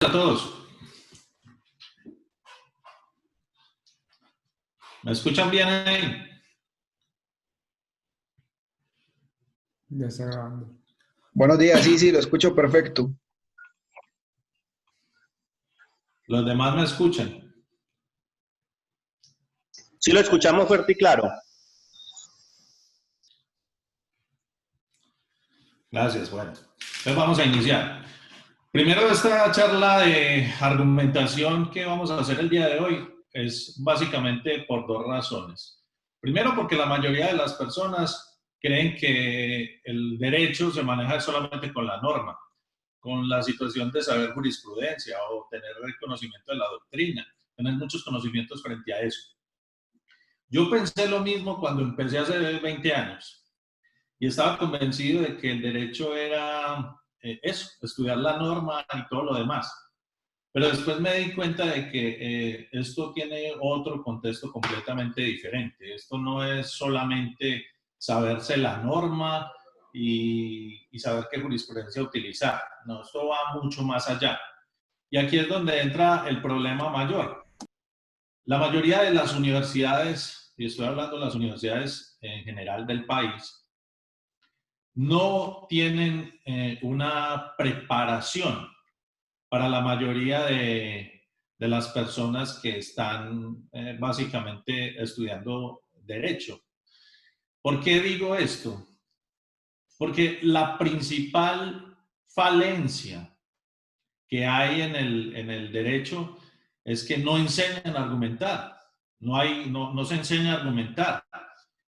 A todos. ¿Me escuchan bien ahí? Ya está grabando. Buenos días, sí, lo escucho perfecto. ¿Los demás me escuchan? Sí, lo escuchamos fuerte y claro. Gracias, bueno. Entonces vamos a iniciar. Primero, esta charla de argumentación que vamos a hacer el día de hoy es básicamente por dos razones. Primero, porque la mayoría de las personas creen que el derecho se maneja solamente con la norma, con la situación de saber jurisprudencia o tener reconocimiento de la doctrina, tener muchos conocimientos frente a eso. Yo pensé lo mismo cuando empecé hace 20 años y estaba convencido de que el derecho era eso, estudiar la norma y todo lo demás. Pero después me di cuenta de que esto tiene otro contexto completamente diferente. Esto no es solamente saberse la norma y saber qué jurisprudencia utilizar. No, esto va mucho más allá. Y aquí es donde entra el problema mayor. La mayoría de las universidades, y estoy hablando de las universidades en general del país, no tienen una preparación para la mayoría de las personas que están básicamente estudiando derecho. ¿Por qué digo esto? Porque la principal falencia que hay en el derecho es que no enseñan a argumentar. No se enseña a argumentar.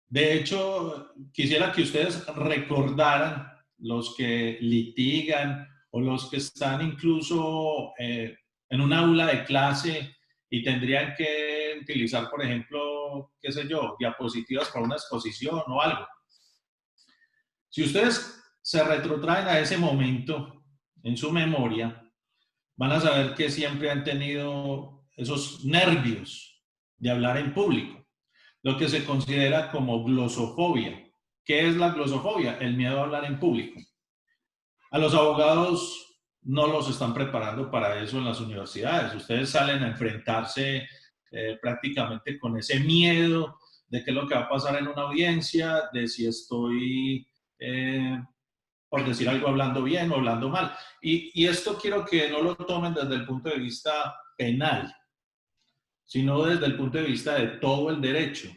De hecho, quisiera que ustedes recordaran los que litigan o los que están incluso en un aula de clase y tendrían que utilizar, por ejemplo, qué sé yo, diapositivas para una exposición o algo. Si ustedes se retrotraen a ese momento en su memoria, van a saber que siempre han tenido esos nervios de hablar en público, lo que se considera como glosofobia. ¿Qué es la glosofobia? El miedo a hablar en público. A los abogados no los están preparando para eso en las universidades. Ustedes salen a enfrentarse prácticamente con ese miedo de qué es lo que va a pasar en una audiencia, de si estoy, por decir algo, hablando bien o hablando mal. Y esto quiero que no lo tomen desde el punto de vista penal, sino desde el punto de vista de todo el derecho.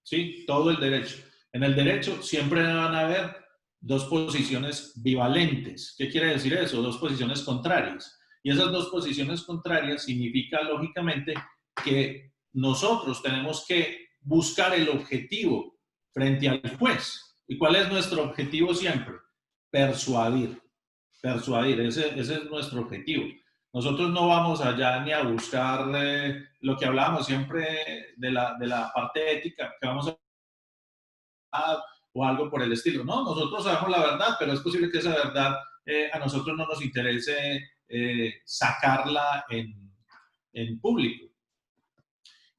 ¿Sí? Todo el derecho. En el derecho siempre van a haber dos posiciones bivalentes. ¿Qué quiere decir eso? Dos posiciones contrarias. Y esas dos posiciones contrarias significa, lógicamente, que nosotros tenemos que buscar el objetivo frente al juez. ¿Y cuál es nuestro objetivo siempre? Persuadir. Persuadir, ese es nuestro objetivo. Nosotros no vamos allá ni a buscar lo que hablábamos siempre de la parte ética, que vamos a o algo por el estilo. No, nosotros sabemos la verdad, pero es posible que esa verdad a nosotros no nos interese sacarla en público,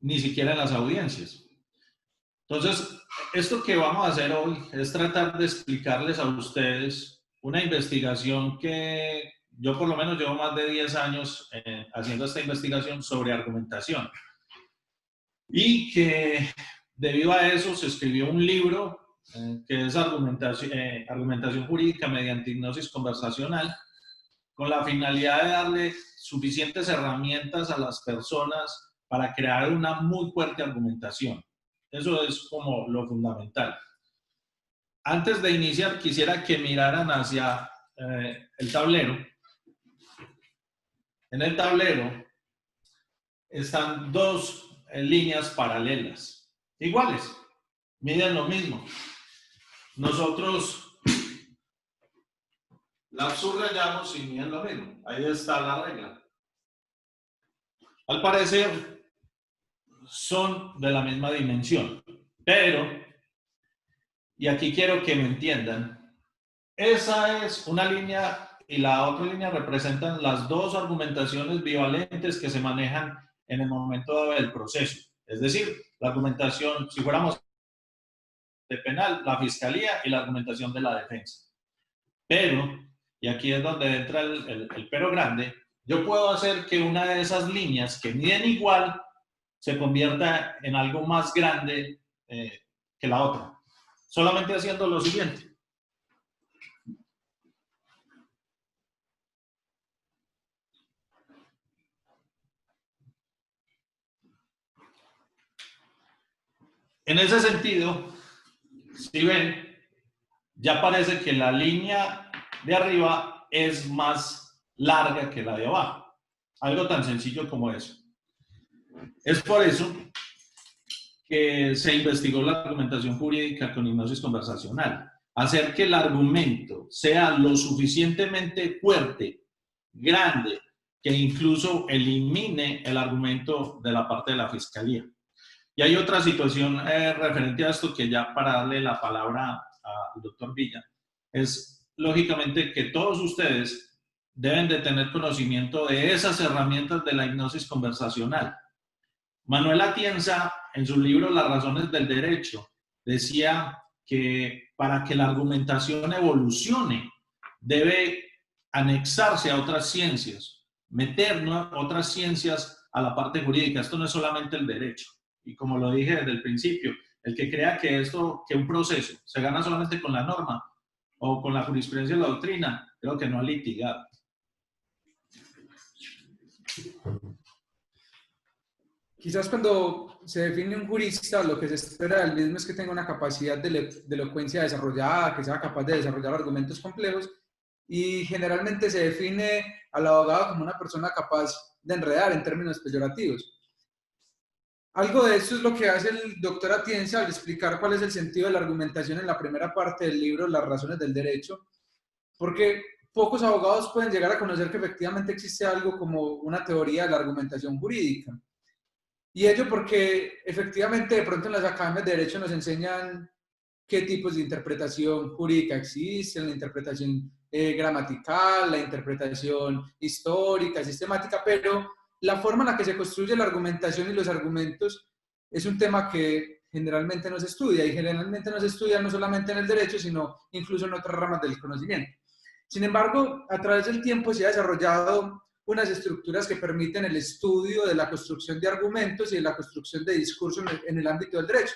ni siquiera en las audiencias. Entonces, esto que vamos a hacer hoy es tratar de explicarles a ustedes una investigación que yo por lo menos llevo más de 10 años haciendo esta investigación sobre argumentación. Y que debido a eso se escribió un libro que es argumentación jurídica mediante hipnosis conversacional, con la finalidad de darle suficientes herramientas a las personas para crear una muy fuerte argumentación. Eso es como lo fundamental. Antes de iniciar, quisiera que miraran hacia el tablero. En el tablero están dos líneas paralelas, iguales, miden lo mismo. Nosotros las subrayamos y miden lo mismo. Ahí está la regla. Al parecer, son de la misma dimensión, pero, y aquí quiero que me entiendan, esa es una línea y la otra línea representan las dos argumentaciones bivalentes que se manejan en el momento del proceso. Es decir, la argumentación, si fuéramos de penal, la fiscalía y la argumentación de la defensa. Pero, y aquí es donde entra el pero grande, yo puedo hacer que una de esas líneas que miden igual se convierta en algo más grande que la otra. Solamente haciendo lo siguiente. En ese sentido, si ven, ya parece que la línea de arriba es más larga que la de abajo. Algo tan sencillo como eso. Es por eso que se investigó la argumentación jurídica con hipnosis conversacional. Hacer que el argumento sea lo suficientemente fuerte, grande, que incluso elimine el argumento de la parte de la fiscalía. Y hay otra situación referente a esto que ya para darle la palabra al doctor Villa, es lógicamente que todos ustedes deben de tener conocimiento de esas herramientas de la hipnosis conversacional. Manuel Atienza, en su libro Las razones del derecho, decía que para que la argumentación evolucione, debe anexarse a otras ciencias, meter otras ciencias a la parte jurídica. Esto no es solamente el derecho. Y como lo dije desde el principio, el que crea que que un proceso se gana solamente con la norma o con la jurisprudencia y la doctrina, creo que no ha litigado. Quizás cuando se define un jurista, lo que se espera del mismo es que tenga una capacidad de elocuencia desarrollada, que sea capaz de desarrollar argumentos complejos, y generalmente se define al abogado como una persona capaz de enredar en términos peyorativos. Algo de eso es lo que hace el doctor Atienza al explicar cuál es el sentido de la argumentación en la primera parte del libro, Las razones del derecho, porque pocos abogados pueden llegar a conocer que efectivamente existe algo como una teoría de la argumentación jurídica. Y ello porque efectivamente de pronto en las academias de derecho nos enseñan qué tipos de interpretación jurídica existen, la interpretación gramatical, la interpretación histórica, sistemática, pero la forma en la que se construye la argumentación y los argumentos es un tema que generalmente no se estudia, y generalmente no se estudia no solamente en el derecho, sino incluso en otras ramas del conocimiento. Sin embargo, a través del tiempo se ha desarrollado unas estructuras que permiten el estudio de la construcción de argumentos y de la construcción de discurso en el ámbito del derecho.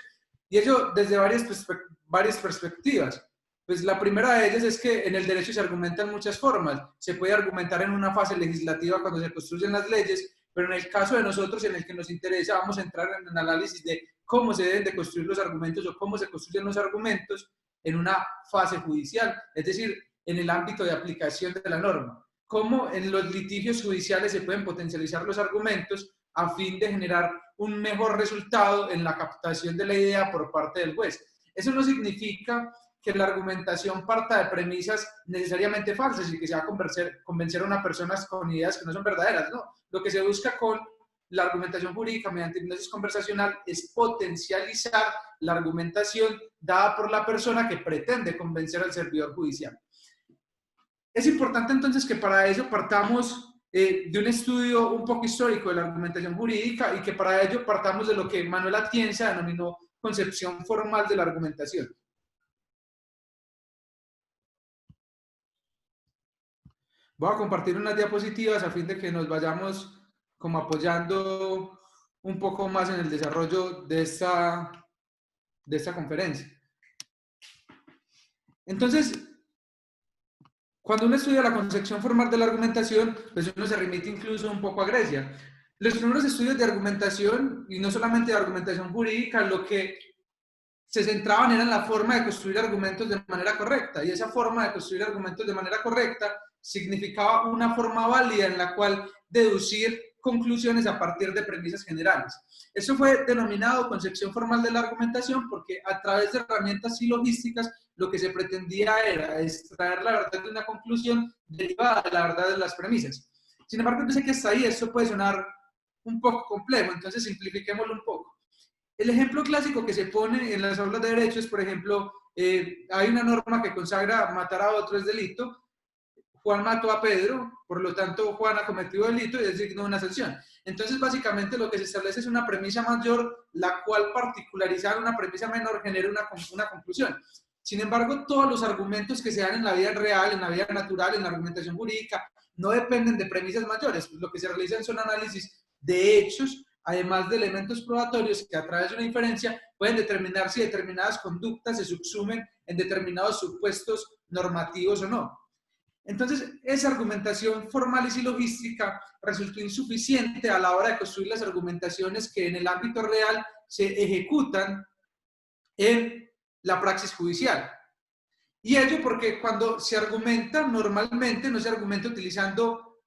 Y ello desde varias perspectivas. Pues la primera de ellas es que en el derecho se argumentan muchas formas. Se puede argumentar en una fase legislativa cuando se construyen las leyes, pero en el caso de nosotros, en el que nos interesa, vamos a entrar en el análisis de cómo se deben de construir los argumentos o cómo se construyen los argumentos en una fase judicial, es decir, en el ámbito de aplicación de la norma. Cómo en los litigios judiciales se pueden potencializar los argumentos a fin de generar un mejor resultado en la captación de la idea por parte del juez. Eso no significa que la argumentación parta de premisas necesariamente falsas y que se va a convencer a una persona con ideas que no son verdaderas, no. Lo que se busca con la argumentación jurídica mediante hipnosis conversacional es potencializar la argumentación dada por la persona que pretende convencer al servidor judicial. Es importante entonces que para eso partamos de un estudio un poco histórico de la argumentación jurídica y que para ello partamos de lo que Manuel Atienza denominó concepción formal de la argumentación. Voy a compartir unas diapositivas a fin de que nos vayamos como apoyando un poco más en el desarrollo de esta conferencia. Entonces, cuando uno estudia la concepción formal de la argumentación, pues uno se remite incluso un poco a Grecia. Los primeros estudios de argumentación, y no solamente de argumentación jurídica, lo que se centraban era en la forma de construir argumentos de manera correcta, y esa forma de construir argumentos de manera correcta significaba una forma válida en la cual deducir conclusiones a partir de premisas generales. Eso fue denominado concepción formal de la argumentación porque a través de herramientas silogísticas lo que se pretendía era extraer la verdad de una conclusión derivada de la verdad de las premisas. Sin embargo, yo sé que hasta ahí esto puede sonar un poco complejo, entonces simplifiquémoslo un poco. El ejemplo clásico que se pone en las aulas de derecho es, por ejemplo, hay una norma que consagra matar a otro es delito. Juan mató a Pedro, por lo tanto Juan ha cometido delito y es digno de una sanción. Entonces básicamente lo que se establece es una premisa mayor, la cual particularizar una premisa menor genera una conclusión. Sin embargo, todos los argumentos que se dan en la vida real, en la vida natural, en la argumentación jurídica, no dependen de premisas mayores, pues lo que se realizan son análisis de hechos, además de elementos probatorios que a través de una inferencia pueden determinar si determinadas conductas se subsumen en determinados supuestos normativos o no. Entonces, esa argumentación formal y silogística resultó insuficiente a la hora de construir las argumentaciones que en el ámbito real se ejecutan en la praxis judicial. Y ello porque cuando se argumenta, normalmente no se argumenta utilizando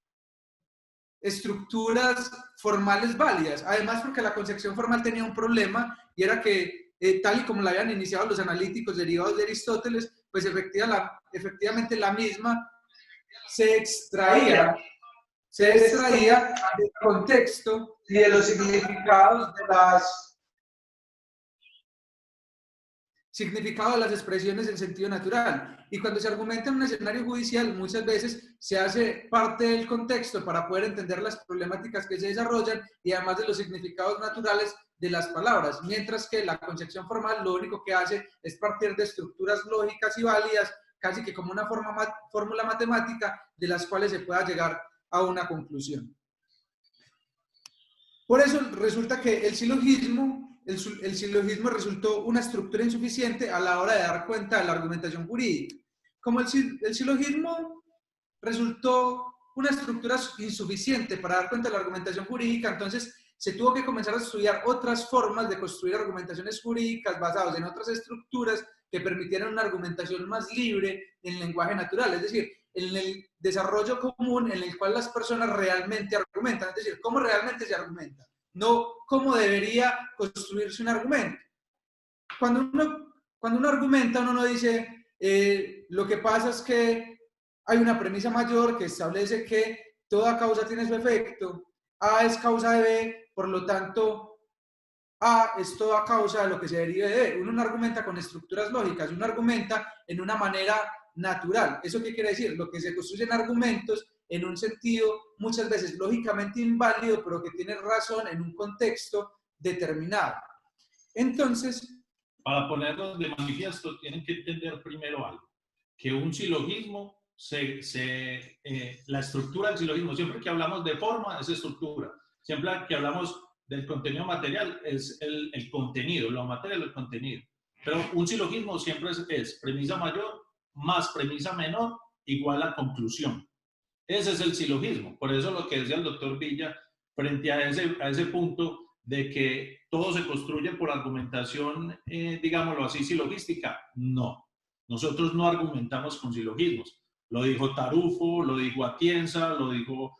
estructuras formales válidas. Además, porque la concepción formal tenía un problema y era que, tal y como la habían iniciado los analíticos derivados de Aristóteles, pues efectivamente la misma se extraía del contexto y de los significados de las expresiones en sentido natural. Y cuando se argumenta en un escenario judicial, muchas veces se hace parte del contexto para poder entender las problemáticas que se desarrollan y además de los significados naturales de las palabras, mientras que la concepción formal lo único que hace es partir de estructuras lógicas y válidas, casi que como una fórmula matemática de las cuales se pueda llegar a una conclusión. Por eso resulta que el silogismo resultó una estructura insuficiente a la hora de dar cuenta de la argumentación jurídica. Como el silogismo resultó una estructura insuficiente para dar cuenta de la argumentación jurídica, entonces se tuvo que comenzar a estudiar otras formas de construir argumentaciones jurídicas basadas en otras estructuras que permitieran una argumentación más libre en lenguaje natural, es decir, en el desarrollo común en el cual las personas realmente argumentan, es decir, cómo realmente se argumenta, no cómo debería construirse un argumento. Cuando uno argumenta, uno no dice, lo que pasa es que hay una premisa mayor que establece que toda causa tiene su efecto, A es causa de B, por lo tanto, A es toda causa de lo que se derive de B. Uno no argumenta con estructuras lógicas, uno argumenta en una manera natural. ¿Eso qué quiere decir? Lo que se construyen argumentos en un sentido muchas veces lógicamente inválido, pero que tiene razón en un contexto determinado. Entonces, para ponerlo de manifiesto, tienen que entender primero algo, que un silogismo, la estructura del silogismo, siempre que hablamos de forma, es estructura. Siempre que hablamos del contenido material, es el contenido, lo material, el contenido. Pero un silogismo siempre es premisa mayor más premisa menor igual a conclusión. Ese es el silogismo. Por eso lo que decía el doctor Villa frente a ese punto de que todo se construye por argumentación, digámoslo así, silogística. No. Nosotros no argumentamos con silogismos. Lo dijo Tarufo, lo dijo Atienza, lo dijo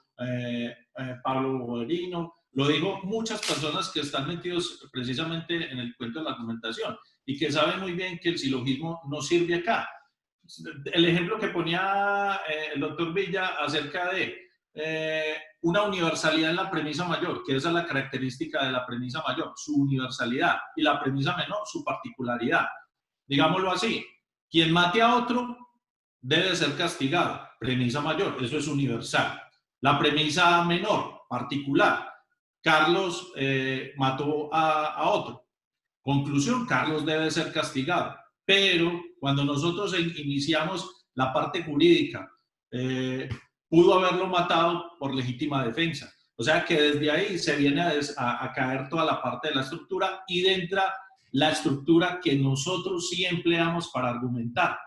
Pablo Boverino, lo dijo muchas personas que están metidos precisamente en el cuento de la argumentación y que saben muy bien que el silogismo no sirve acá. El ejemplo que ponía el doctor Villa acerca de una universalidad en la premisa mayor, que esa es la característica de la premisa mayor, su universalidad, y la premisa menor, su particularidad. Digámoslo así, quien mate a otro debe ser castigado, premisa mayor, eso es universal. La premisa menor, particular, Carlos mató a otro. Conclusión, Carlos debe ser castigado. Pero cuando nosotros iniciamos la parte jurídica, pudo haberlo matado por legítima defensa. O sea que desde ahí se viene a caer toda la parte de la estructura y entra la estructura que nosotros sí empleamos para argumentar,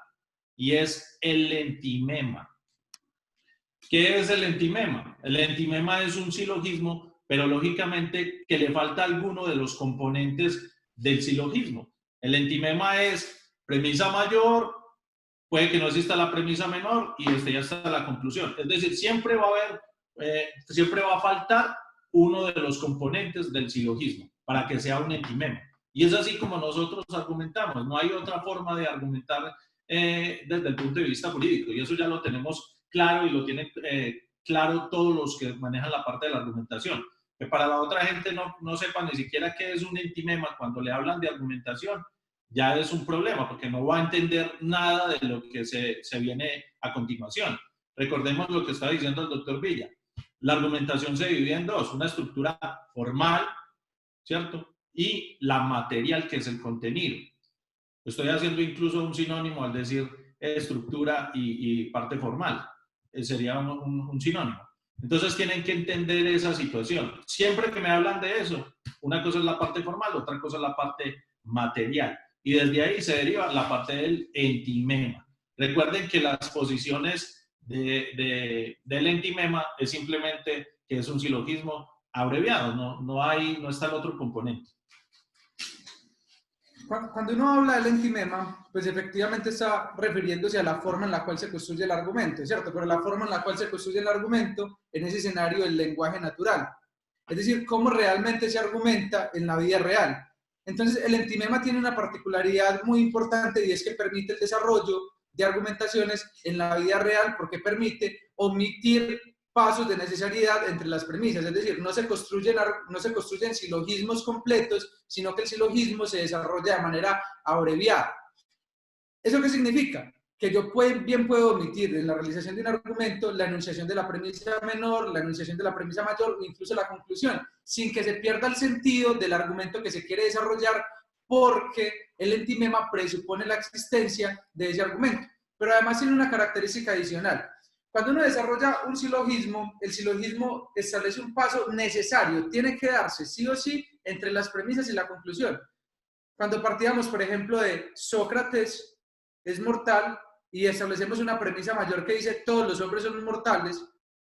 y es el entimema. ¿Qué es el entimema? El entimema es un silogismo, pero lógicamente que le falta alguno de los componentes del silogismo. El entimema es premisa mayor, puede que no exista la premisa menor y ya está la conclusión. Es decir, siempre va a faltar uno de los componentes del silogismo para que sea un entimema. Y es así como nosotros argumentamos. No hay otra forma de argumentar desde el punto de vista jurídico. Y eso ya lo tenemos claro y lo tienen claro todos los que manejan la parte de la argumentación. Que para la otra gente no sepa ni siquiera qué es un entimema cuando le hablan de argumentación, ya es un problema, porque no va a entender nada de lo que se viene a continuación. Recordemos lo que está diciendo el doctor Villa. La argumentación se divide en dos, una estructura formal, ¿cierto? Y la material, que es el contenido. Estoy haciendo incluso un sinónimo al decir estructura y parte formal. sería un sinónimo. Entonces tienen que entender esa situación. Siempre que me hablan de eso, una cosa es la parte formal, otra cosa es la parte material. Y desde ahí se deriva la parte del entimema. Recuerden que las posiciones del entimema es simplemente que es un silogismo abreviado, no está el otro componente. Cuando uno habla del entimema, pues efectivamente está refiriéndose a la forma en la cual se construye el argumento, ¿cierto? Pero la forma en la cual se construye el argumento en ese escenario del lenguaje natural. Es decir, cómo realmente se argumenta en la vida real. Entonces, el entimema tiene una particularidad muy importante y es que permite el desarrollo de argumentaciones en la vida real porque permite omitir pasos de necesariedad entre las premisas, es decir, no se construyen silogismos completos, sino que el silogismo se desarrolla de manera abreviada. ¿Eso qué significa? Que yo bien puedo omitir en la realización de un argumento la enunciación de la premisa menor, la enunciación de la premisa mayor o incluso la conclusión, sin que se pierda el sentido del argumento que se quiere desarrollar porque el entimema presupone la existencia de ese argumento. Pero además tiene una característica adicional. Cuando uno desarrolla un silogismo, el silogismo establece un paso necesario, tiene que darse sí o sí entre las premisas y la conclusión. Cuando partíamos, por ejemplo, de Sócrates es mortal y establecemos una premisa mayor que dice todos los hombres son mortales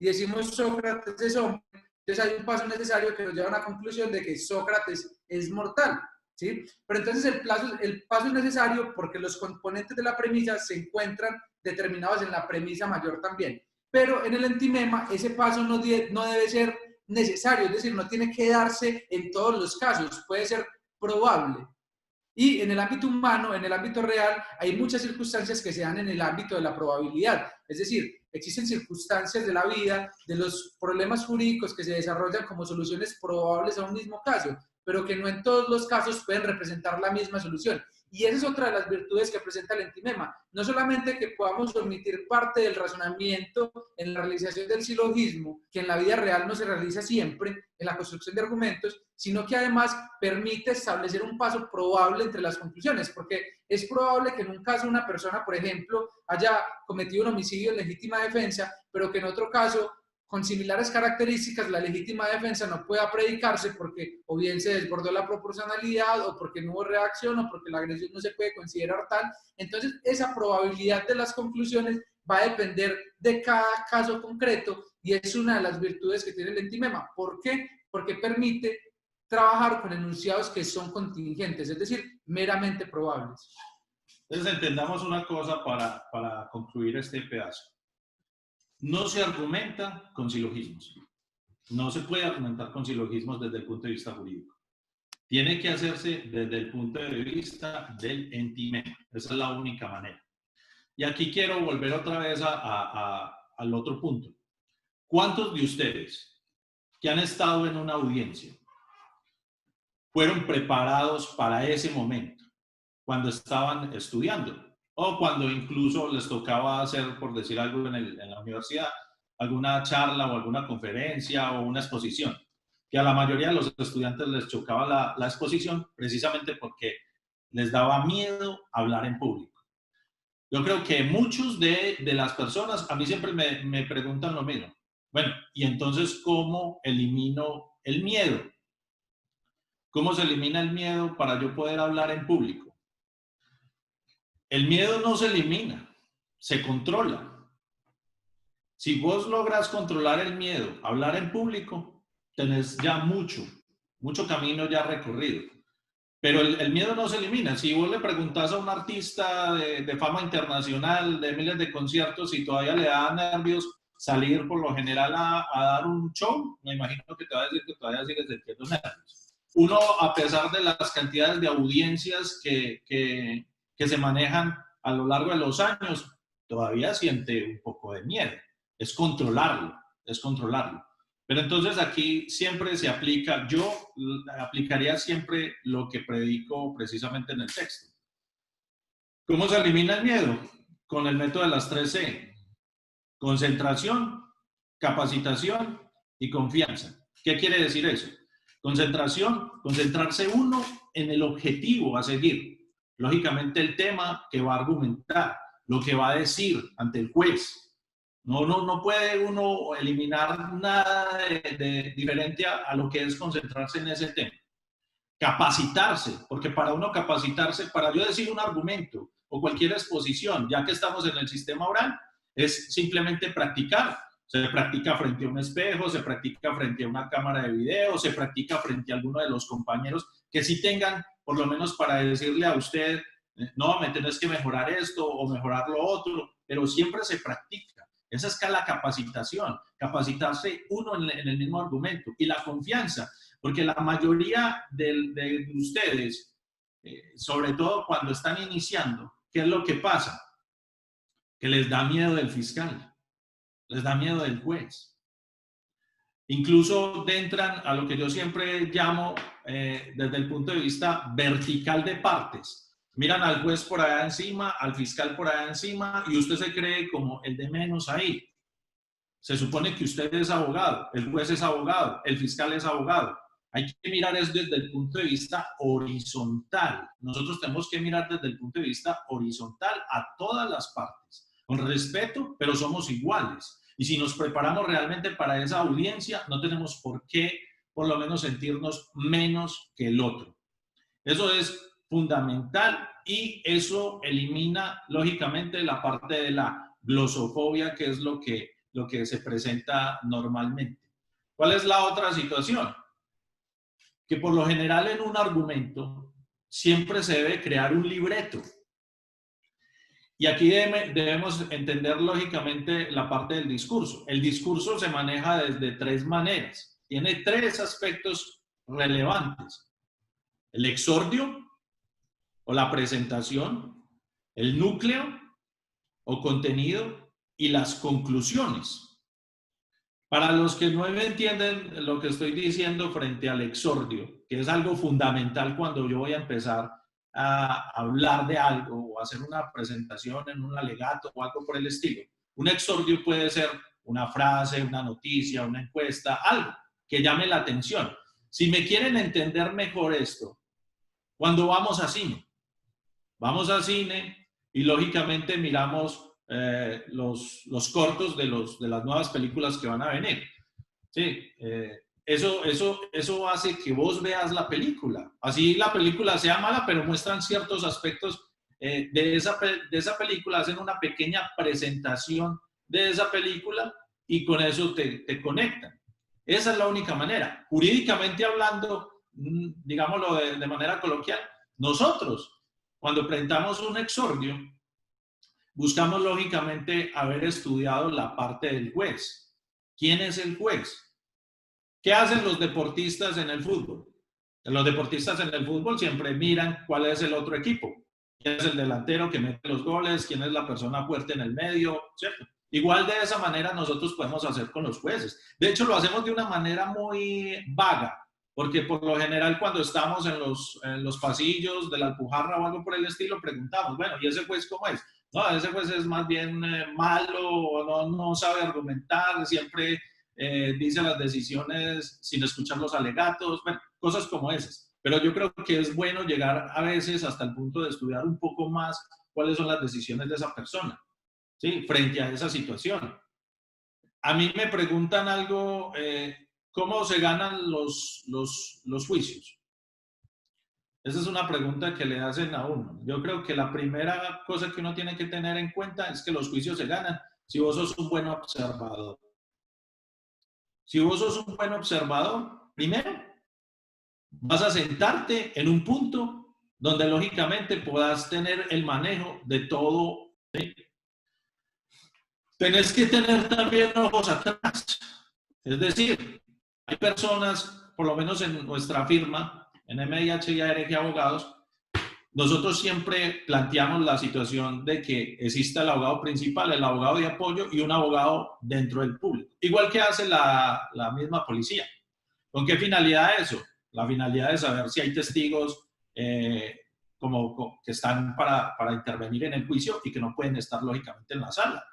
y decimos Sócrates es hombre, entonces hay un paso necesario que nos lleva a una conclusión de que Sócrates es mortal, ¿sí? Pero entonces el paso es necesario porque los componentes de la premisa se encuentran determinados en la premisa mayor también. Pero en el entimema ese paso no debe ser necesario, es decir, no tiene que darse en todos los casos, puede ser probable. Y en el ámbito humano, en el ámbito real, hay muchas circunstancias que se dan en el ámbito de la probabilidad. Es decir, existen circunstancias de la vida, de los problemas jurídicos que se desarrollan como soluciones probables a un mismo caso, pero que no en todos los casos pueden representar la misma solución. Y esa es otra de las virtudes que presenta el entimema. No solamente que podamos omitir parte del razonamiento en la realización del silogismo, que en la vida real no se realiza siempre, en la construcción de argumentos, sino que además permite establecer un paso probable entre las conclusiones, porque es probable que en un caso una persona, por ejemplo, haya cometido un homicidio en legítima defensa, pero que en otro caso, con similares características, la legítima defensa no pueda predicarse porque o bien se desbordó la proporcionalidad o porque no hubo reacción o porque la agresión no se puede considerar tal. Entonces, esa probabilidad de las conclusiones va a depender de cada caso concreto y es una de las virtudes que tiene el entimema. ¿Por qué? Porque permite trabajar con enunciados que son contingentes, es decir, meramente probables. Entonces entendamos una cosa para concluir este pedazo. No se argumenta con silogismos. No se puede argumentar con silogismos desde el punto de vista jurídico. Tiene que hacerse desde el punto de vista del entimema. Esa es la única manera. Y aquí quiero volver otra vez al otro punto. ¿Cuántos de ustedes que han estado en una audiencia fueron preparados para ese momento cuando estaban estudiando? O cuando incluso les tocaba hacer, por decir algo, en la universidad, alguna charla o alguna conferencia o una exposición, que a la mayoría de los estudiantes les chocaba la exposición precisamente porque les daba miedo hablar en público. Yo creo que muchos de las personas, a mí siempre me preguntan lo mismo. Bueno, y entonces, ¿cómo elimino el miedo? ¿Cómo se elimina el miedo para yo poder hablar en público? El miedo no se elimina, se controla. Si vos logras controlar el miedo, hablar en público, tenés ya mucho camino ya recorrido. Pero el miedo no se elimina. Si vos le preguntás a un artista de fama internacional, de miles de conciertos, y todavía le da nervios salir por lo general a dar un show, me imagino que te va a decir que todavía sigues sintiendo nervios. Uno, a pesar de las cantidades de audiencias que se manejan a lo largo de los años, todavía siente un poco de miedo. Es controlarlo. Pero entonces aquí siempre se aplica, yo aplicaría siempre lo que predico precisamente en el texto. ¿Cómo se elimina el miedo? Con el método de las 3C. Concentración, capacitación y confianza. ¿Qué quiere decir eso? Concentración, concentrarse uno en el objetivo a seguir. Lógicamente el tema que va a argumentar, lo que va a decir ante el juez. No puede uno eliminar nada de diferente a lo que es concentrarse en ese tema. Capacitarse, porque para uno capacitarse, para yo decir un argumento o cualquier exposición, ya que estamos en el sistema oral, es simplemente practicar. Se practica frente a un espejo, se practica frente a una cámara de video, se practica frente a alguno de los compañeros que sí tengan, por lo menos para decirle a usted, no, me tenés que mejorar esto o mejorar lo otro, pero siempre se practica. Esa es la capacitación, capacitarse uno en el mismo argumento. Y la confianza, porque la mayoría de ustedes, sobre todo cuando están iniciando, ¿qué es lo que pasa? Que les da miedo del fiscal, les da miedo del juez. Incluso entran a lo que yo siempre llamo, desde el punto de vista vertical de partes. Miran al juez por allá encima, al fiscal por allá encima, y usted se cree como el de menos ahí. Se supone que usted es abogado, el juez es abogado, el fiscal es abogado. Hay que mirar eso desde el punto de vista horizontal. Nosotros tenemos que mirar desde el punto de vista horizontal a todas las partes, con respeto, pero somos iguales. Y si nos preparamos realmente para esa audiencia, no tenemos por qué, por lo menos, sentirnos menos que el otro. Eso es fundamental y eso elimina, lógicamente, la parte de la glosofobia, que es lo que se presenta normalmente. ¿Cuál es la otra situación? Que por lo general en un argumento siempre se debe crear un libreto. Y aquí debemos entender lógicamente la parte del discurso. El discurso se maneja desde tres maneras. Tiene tres aspectos relevantes. El exordio o la presentación, el núcleo o contenido y las conclusiones. Para los que no me entienden lo que estoy diciendo frente al exordio, que es algo fundamental cuando yo voy a empezar a hablar de algo o hacer una presentación en un alegato o algo por el estilo. Un exordio puede ser una frase, una noticia, una encuesta, algo que llame la atención. Si me quieren entender mejor esto, cuando vamos a cine y lógicamente miramos los cortos de las nuevas películas que van a venir. Sí, eso hace que vos veas la película. Así la película sea mala, pero muestran ciertos aspectos de esa película, hacen una pequeña presentación de esa película y con eso te conectan. Esa es la única manera. Jurídicamente hablando, digámoslo de manera coloquial, nosotros, cuando presentamos un exordio, buscamos lógicamente haber estudiado la parte del juez. ¿Quién es el juez? ¿Qué hacen los deportistas en el fútbol? Los deportistas en el fútbol siempre miran cuál es el otro equipo. ¿Quién es el delantero que mete los goles? ¿Quién es la persona fuerte en el medio? ¿Cierto? Igual de esa manera nosotros podemos hacer con los jueces. De hecho, lo hacemos de una manera muy vaga, porque por lo general cuando estamos en los pasillos de la Alpujarra o algo por el estilo, preguntamos, bueno, ¿y ese juez cómo es? No, ese juez es más bien malo, no sabe argumentar, siempre dice las decisiones sin escuchar los alegatos, bueno, cosas como esas. Pero yo creo que es bueno llegar a veces hasta el punto de estudiar un poco más cuáles son las decisiones de esa persona, ¿sí? Frente a esa situación. A mí me preguntan algo, ¿cómo se ganan los juicios? Esa es una pregunta que le hacen a uno. Yo creo que la primera cosa que uno tiene que tener en cuenta es que los juicios se ganan si vos sos un buen observador. Si vos sos un buen observador, primero vas a sentarte en un punto donde lógicamente puedas tener el manejo de todo. ¿Sí? Tenés que tener también ojos atrás. Es decir, hay personas, por lo menos en nuestra firma, en MIH y ARG Abogados, nosotros siempre planteamos la situación de que exista el abogado principal, el abogado de apoyo y un abogado dentro del público. Igual que hace la misma policía. ¿Con qué finalidad eso? La finalidad de saber si hay testigos que están para intervenir en el juicio y que no pueden estar lógicamente en la sala.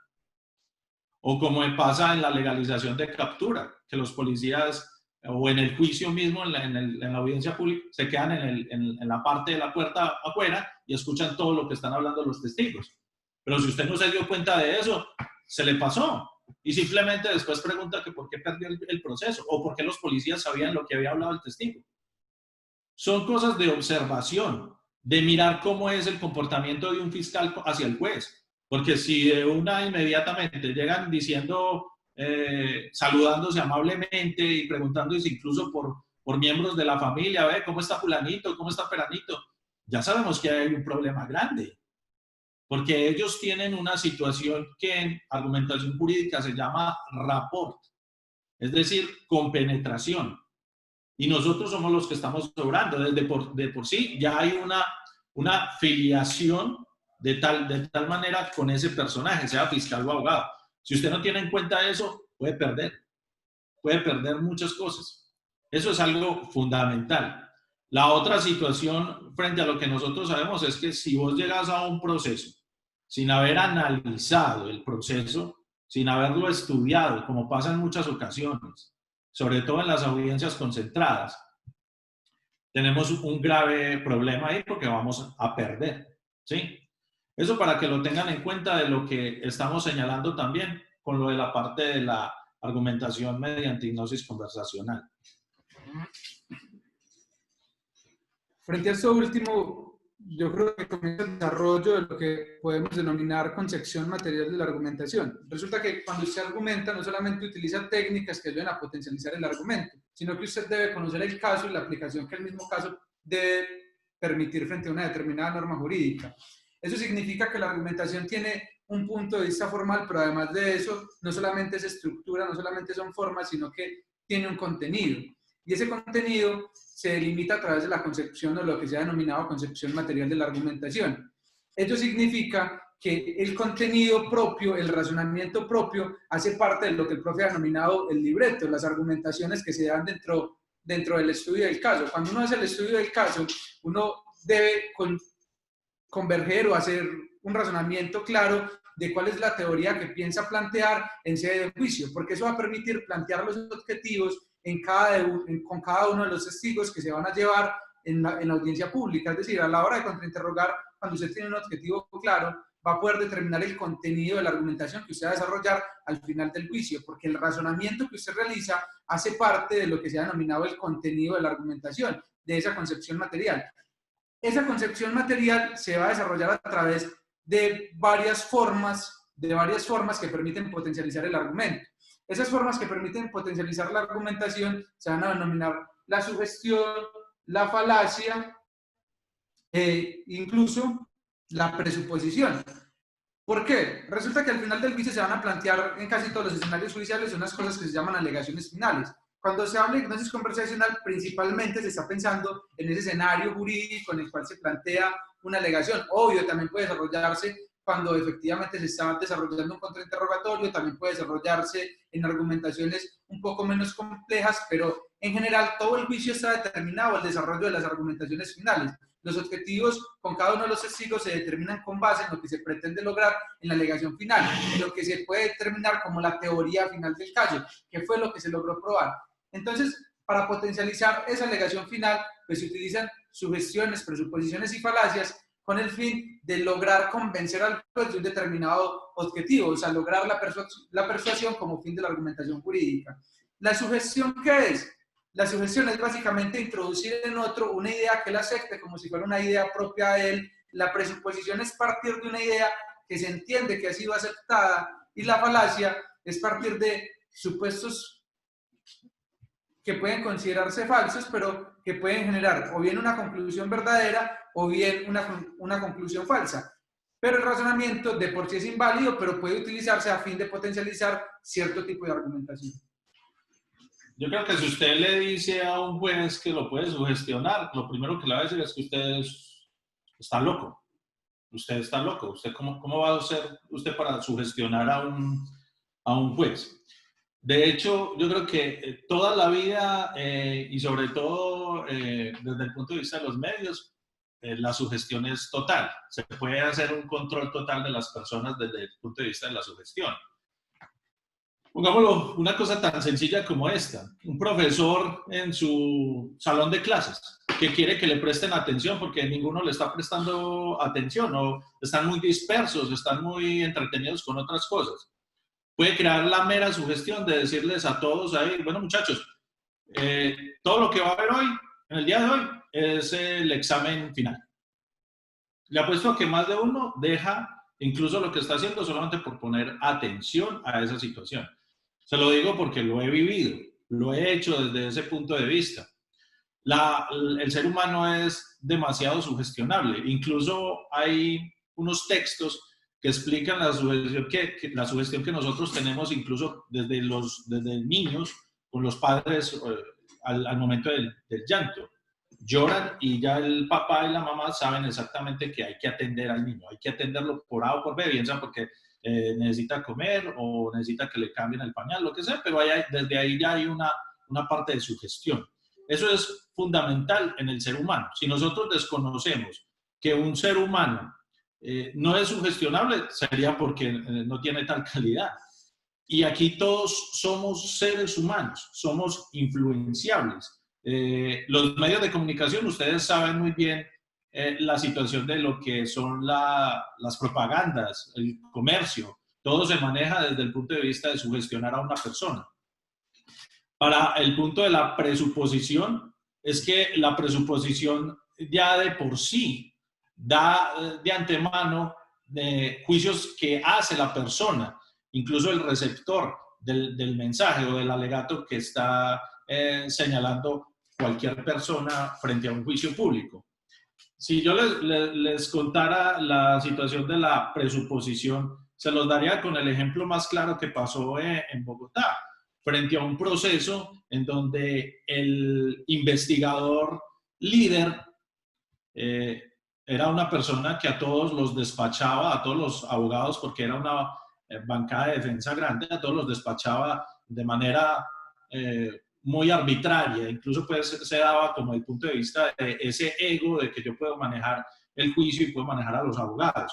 O como pasa en la legalización de captura, que los policías o en el juicio mismo, en la audiencia pública, se quedan en la parte de la puerta afuera y escuchan todo lo que están hablando los testigos. Pero si usted no se dio cuenta de eso, se le pasó, y simplemente después pregunta que por qué perdió el proceso o por qué los policías sabían lo que había hablado el testigo. Son cosas de observación, de mirar cómo es el comportamiento de un fiscal hacia el juez. Porque si de una inmediatamente llegan diciendo, saludándose amablemente y preguntándose incluso por miembros de la familia, ¿ve? ¿Cómo está fulanito? ¿Cómo está peranito? Ya sabemos que hay un problema grande. Porque ellos tienen una situación que en argumentación jurídica se llama rapport, es decir, compenetración. Y nosotros somos los que estamos sobrando. De por sí ya hay una filiación de tal manera con ese personaje, sea fiscal o abogado. Si usted no tiene en cuenta eso, puede perder muchas cosas. Eso es algo fundamental. La otra situación frente a lo que nosotros sabemos es que si vos llegas a un proceso sin haber analizado el proceso, sin haberlo estudiado, como pasa en muchas ocasiones, sobre todo en las audiencias concentradas, tenemos un grave problema ahí porque vamos a perder, ¿sí? Eso para que lo tengan en cuenta de lo que estamos señalando también con lo de la parte de la argumentación mediante hipnosis conversacional. Frente a esto último, yo creo que comienza el desarrollo de lo que podemos denominar concepción material de la argumentación. Resulta que cuando usted argumenta, no solamente utiliza técnicas que ayuden a potencializar el argumento, sino que usted debe conocer el caso y la aplicación que el mismo caso debe permitir frente a una determinada norma jurídica. Eso significa que la argumentación tiene un punto de vista formal, pero además de eso, no solamente es estructura, no solamente son formas, sino que tiene un contenido. Y ese contenido se delimita a través de la concepción o lo que se ha denominado concepción material de la argumentación. Esto significa que el contenido propio, el razonamiento propio, hace parte de lo que el profe ha denominado el libreto, las argumentaciones que se dan dentro del estudio del caso. Cuando uno hace el estudio del caso, uno debe converger o hacer un razonamiento claro de cuál es la teoría que piensa plantear en sede de juicio, porque eso va a permitir plantear los objetivos con cada uno de los testigos que se van a llevar en la audiencia pública. Es decir, a la hora de contrainterrogar, cuando usted tiene un objetivo claro, va a poder determinar el contenido de la argumentación que usted va a desarrollar al final del juicio, porque el razonamiento que usted realiza hace parte de lo que se ha denominado el contenido de la argumentación, de esa concepción material. Esa concepción material se va a desarrollar a través de varias formas que permiten potencializar el argumento. Esas formas que permiten potencializar la argumentación se van a denominar la sugestión, la falacia e incluso la presuposición. ¿Por qué? Resulta que al final del juicio se van a plantear en casi todos los escenarios judiciales unas cosas que se llaman alegaciones finales. Cuando se habla de hipnosis conversacional, principalmente se está pensando en ese escenario jurídico en el cual se plantea una alegación. Obvio, también puede desarrollarse cuando efectivamente se está desarrollando un contrainterrogatorio, también puede desarrollarse en argumentaciones un poco menos complejas, pero en general todo el juicio está determinado al desarrollo de las argumentaciones finales. Los objetivos con cada uno de los testigos se determinan con base en lo que se pretende lograr en la alegación final, en lo que se puede determinar como la teoría final del caso, que fue lo que se logró probar. Entonces, para potencializar esa alegación final, pues se utilizan sugestiones, presuposiciones y falacias con el fin de lograr convencer al juez de un determinado objetivo, o sea, lograr la persuasión como fin de la argumentación jurídica. ¿La sugestión qué es? La sugestión es básicamente introducir en otro una idea que él acepte como si fuera una idea propia de él. La presuposición es partir de una idea que se entiende que ha sido aceptada, y la falacia es partir de supuestos que pueden considerarse falsos, pero que pueden generar o bien una conclusión verdadera o bien una conclusión falsa. Pero el razonamiento de por sí es inválido, pero puede utilizarse a fin de potencializar cierto tipo de argumentación. Yo creo que si usted le dice a un juez que lo puede sugestionar, lo primero que le va a decir es que usted está loco. Usted está loco. ¿Usted cómo va a ser usted para sugestionar a un juez? De hecho, yo creo que toda la vida y sobre todo desde el punto de vista de los medios, la sugestión es total. Se puede hacer un control total de las personas desde el punto de vista de la sugestión. Pongámoslo, una cosa tan sencilla como esta. Un profesor en su salón de clases que quiere que le presten atención porque ninguno le está prestando atención o están muy dispersos, están muy entretenidos con otras cosas. puede crear la mera sugestión de decirles a todos ahí, bueno muchachos, todo lo que va a haber hoy, en el día de hoy, es el examen final. Le apuesto a que más de uno deja incluso lo que está haciendo solamente por poner atención a esa situación. Se lo digo porque lo he vivido, lo he hecho desde ese punto de vista. El ser humano es demasiado sugestionable. Incluso hay unos textos que explican la sugestión que nosotros tenemos incluso desde niños con los padres al momento del llanto. Lloran y ya el papá y la mamá saben exactamente que hay que atender al niño, hay que atenderlo por A o por B, bien sea porque necesita comer o necesita que le cambien el pañal, lo que sea, pero desde ahí ya hay una parte de sugestión. Eso es fundamental en el ser humano. Si nosotros desconocemos que un ser humano no es sugestionable, sería porque no tiene tal calidad. Y aquí todos somos seres humanos, somos influenciables. Los medios de comunicación, ustedes saben muy bien la situación de lo que son las propagandas, el comercio. Todo se maneja desde el punto de vista de sugestionar a una persona. Para el punto de la presuposición, es que la presuposición ya de por sí da de antemano juicios que hace la persona, incluso el receptor del mensaje o del alegato que está señalando cualquier persona frente a un juicio público. Si yo les contara la situación de la presuposición, se los daría con el ejemplo más claro que pasó en Bogotá, frente a un proceso en donde el investigador líder era una persona que a todos los despachaba, a todos los abogados, porque era una bancada de defensa grande, a todos los despachaba de manera muy arbitraria, incluso pues se daba como el punto de vista de ese ego de que yo puedo manejar el juicio y puedo manejar a los abogados.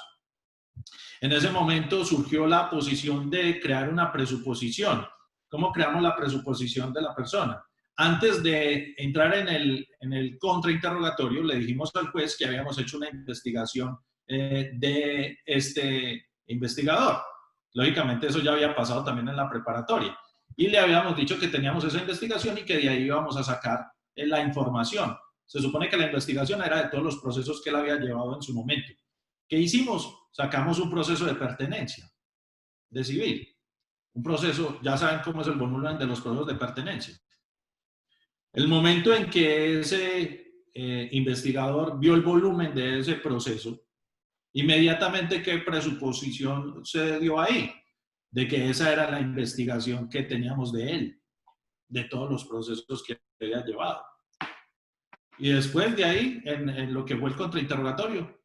En ese momento surgió la posición de crear una presuposición. ¿Cómo creamos la presuposición de la persona? Antes de entrar en el contrainterrogatorio, le dijimos al juez que habíamos hecho una investigación de este investigador. Lógicamente eso ya había pasado también en la preparatoria. Y le habíamos dicho que teníamos esa investigación y que de ahí íbamos a sacar la información. Se supone que la investigación era de todos los procesos que él había llevado en su momento. ¿Qué hicimos? Sacamos un proceso de pertenencia, de civil. Un proceso, ya saben cómo es el volumen de los procesos de pertenencia. El momento en que ese investigador vio el volumen de ese proceso, inmediatamente, ¿qué presuposición se dio ahí? De que esa era la investigación que teníamos de él, de todos los procesos que había llevado. Y después de ahí, en lo que fue el contrainterrogatorio,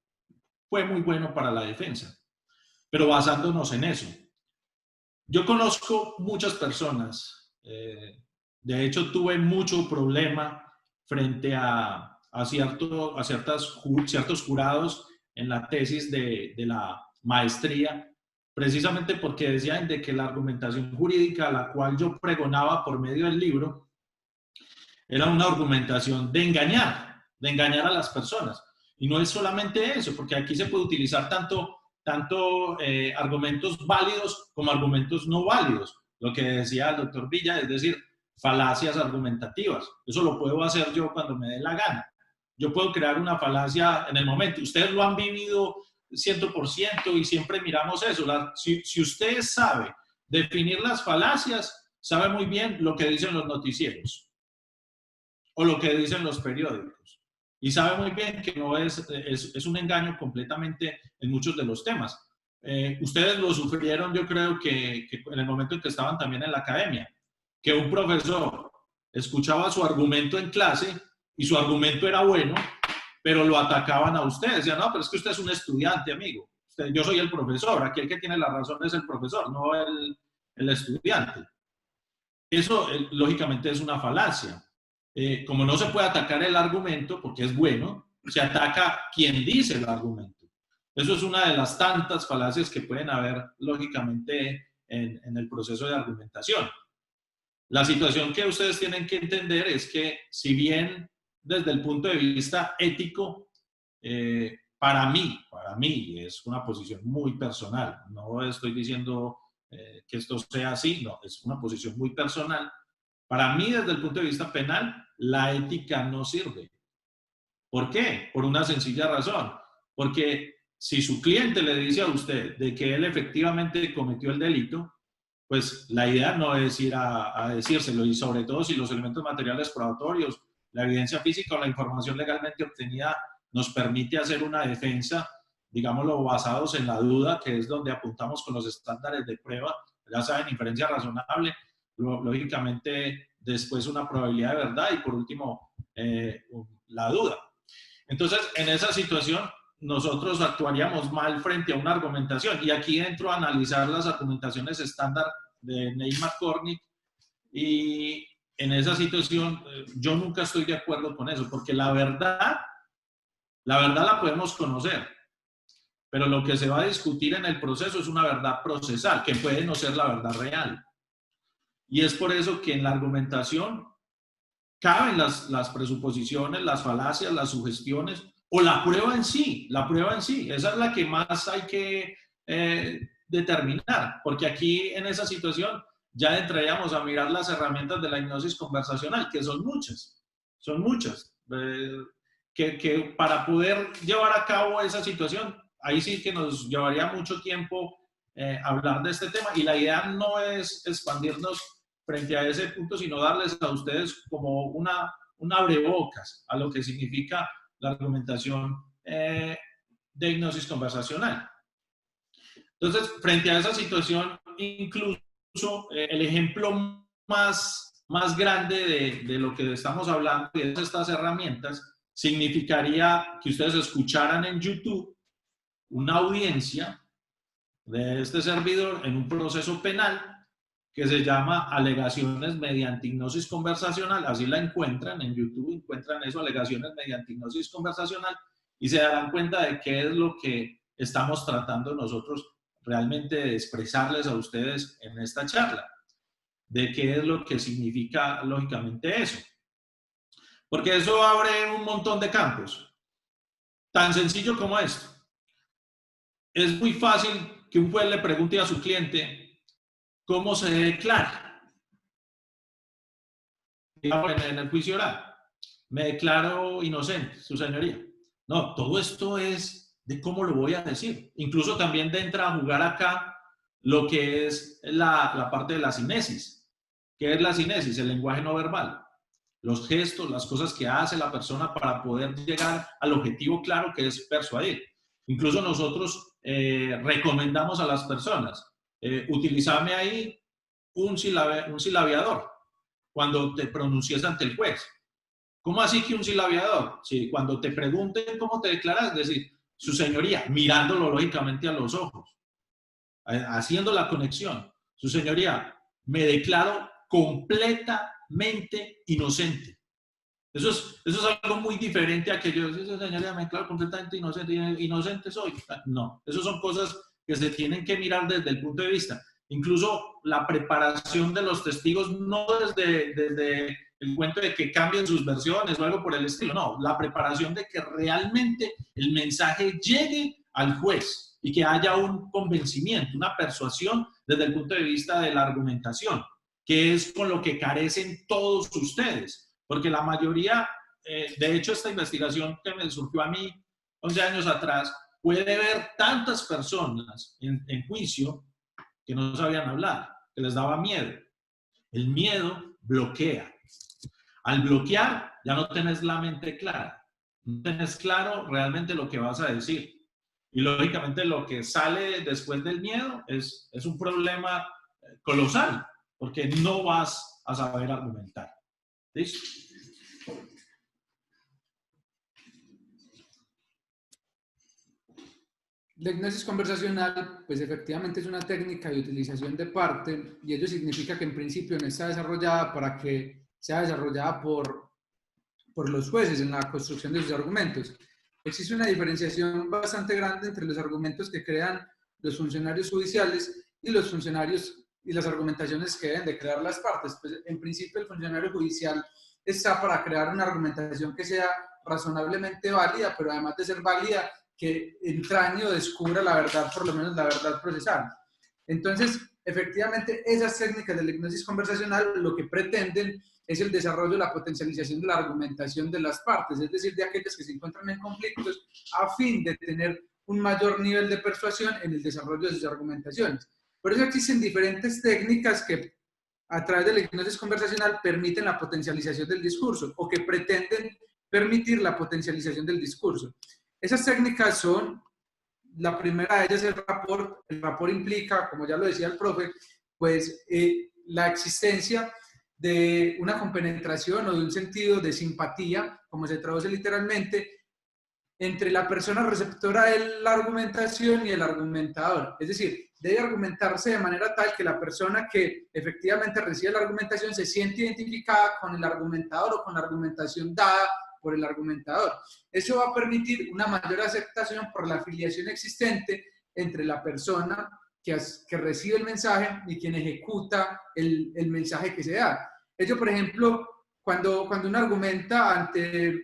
fue muy bueno para la defensa. Pero basándonos en eso. Yo conozco muchas personas, de hecho tuve mucho problema frente a ciertos jurados en la tesis de la maestría, precisamente porque decían de que la argumentación jurídica, la cual yo pregonaba por medio del libro, era una argumentación de engañar a las personas. Y no es solamente eso, porque aquí se puede utilizar tanto argumentos válidos como argumentos no válidos. Lo que decía el doctor Villa, es decir, falacias argumentativas. Eso lo puedo hacer yo cuando me dé la gana. Yo puedo crear una falacia en el momento. Ustedes lo han vivido 100% y siempre miramos eso. Si usted sabe definir las falacias, sabe muy bien lo que dicen los noticieros o lo que dicen los periódicos. Y sabe muy bien que no es un engaño completamente en muchos de los temas. Ustedes lo sufrieron, yo creo que en el momento en que estaban también en la academia, que un profesor escuchaba su argumento en clase y su argumento era bueno, pero lo atacaban a usted. Decían, no, pero es que usted es un estudiante, amigo. Yo soy el profesor, aquí el que tiene la razón es el profesor, no el estudiante. Eso, lógicamente, es una falacia. Como no se puede atacar el argumento, porque es bueno, se ataca quien dice el argumento. Eso es una de las tantas falacias que pueden haber, lógicamente, en el proceso de argumentación. La situación que ustedes tienen que entender es que, si bien desde el punto de vista ético, para mí, es una posición muy personal, no estoy diciendo que esto sea así, no, es una posición muy personal. Para mí, desde el punto de vista penal, la ética no sirve. ¿Por qué? Por una sencilla razón. Porque si su cliente le dice a usted de que él efectivamente cometió el delito, pues la idea no es ir a decírselo, y sobre todo si los elementos materiales probatorios, la evidencia física o la información legalmente obtenida nos permite hacer una defensa, digámoslo, basados en la duda, que es donde apuntamos con los estándares de prueba, ya saben, inferencia razonable, lógicamente después una probabilidad de verdad y por último la duda. Entonces, en esa situación, nosotros actuaríamos mal frente a una argumentación. Y aquí entro a analizar las argumentaciones estándar de Neil McCormick. Y en esa situación, yo nunca estoy de acuerdo con eso, porque la verdad la podemos conocer. Pero lo que se va a discutir en el proceso es una verdad procesal, que puede no ser la verdad real. Y es por eso que en la argumentación caben las presuposiciones, las falacias, las sugestiones o la prueba en sí. Esa es la que más hay que determinar, porque aquí en esa situación ya entraríamos a mirar las herramientas de la hipnosis conversacional, que son muchas, que para poder llevar a cabo esa situación, ahí sí que nos llevaría mucho tiempo hablar de este tema, y la idea no es expandirnos frente a ese punto, sino darles a ustedes como una abrebocas a lo que significa la argumentación de hipnosis conversacional. Entonces, frente a esa situación, incluso el ejemplo más grande de lo que estamos hablando y de estas herramientas significaría que ustedes escucharan en YouTube una audiencia de este servidor en un proceso penal que se llama Alegaciones mediante hipnosis conversacional. Así la encuentran en YouTube, encuentran eso, Alegaciones mediante hipnosis conversacional, y se darán cuenta de qué es lo que estamos tratando nosotros realmente de expresarles a ustedes en esta charla, de qué es lo que significa lógicamente eso. Porque eso abre un montón de campos. Tan sencillo como esto. Es muy fácil que un juez le pregunte a su cliente cómo se declara. En el juicio oral, me declaro inocente, su señoría. No, todo esto es de cómo lo voy a decir. Incluso también entra a jugar acá lo que es la parte de la cinesis. ¿Qué es la cinesis? El lenguaje no verbal. Los gestos, las cosas que hace la persona para poder llegar al objetivo claro, que es persuadir. Incluso nosotros recomendamos a las personas, utilizarme ahí un silabiador cuando te pronuncies ante el juez. ¿Cómo así que un silabiador? Sí, cuando te pregunten cómo te declaras, decir, su señoría, mirándolo lógicamente a los ojos, haciendo la conexión. Su señoría, me declaro completamente inocente. Eso es algo muy diferente a que yo, su señoría, me declaro completamente inocente. Inocente soy. No, esas son cosas que se tienen que mirar desde el punto de vista. Incluso la preparación de los testigos, no desde el cuento de que cambien sus versiones o algo por el estilo, no, la preparación de que realmente el mensaje llegue al juez y que haya un convencimiento, una persuasión desde el punto de vista de la argumentación, que es con lo que carecen todos ustedes, porque la mayoría, de hecho esta investigación que me surgió a mí 11 años atrás, puede ver tantas personas en juicio que no sabían hablar, que les daba miedo. El miedo bloquea. Al bloquear, ya no tenés la mente clara. No tenés claro realmente lo que vas a decir. Y lógicamente lo que sale después del miedo es un problema colosal, porque no vas a saber argumentar. ¿Listo? La hipnosis conversacional, pues efectivamente es una técnica de utilización de parte, y ello significa que en principio no está desarrollada para que sea desarrollada por los jueces en la construcción de sus argumentos. Existe una diferenciación bastante grande entre los argumentos que crean los funcionarios judiciales y los funcionarios y las argumentaciones que deben de crear las partes. Pues, en principio el funcionario judicial está para crear una argumentación que sea razonablemente válida, pero además de ser válida, que entrañe o descubra la verdad, por lo menos la verdad procesal. Entonces, efectivamente esas técnicas de la hipnosis conversacional lo que pretenden es el desarrollo, la potencialización de la argumentación de las partes, es decir, de aquellas que se encuentran en conflictos, a fin de tener un mayor nivel de persuasión en el desarrollo de sus argumentaciones. Por eso existen diferentes técnicas que a través de la hipnosis conversacional permiten la potencialización del discurso o que pretenden permitir la potencialización del discurso. Esas técnicas son, la primera de ellas es el rapport. El rapport implica, como ya lo decía el profe, pues la existencia de una compenetración o de un sentido de simpatía, como se traduce literalmente, entre la persona receptora de la argumentación y el argumentador. Es decir, debe argumentarse de manera tal que la persona que efectivamente recibe la argumentación se siente identificada con el argumentador o con la argumentación dada por el argumentador. Eso va a permitir una mayor aceptación por la afiliación existente entre la persona que recibe el mensaje y quien ejecuta el mensaje que se da. Ello, por ejemplo, cuando uno argumenta ante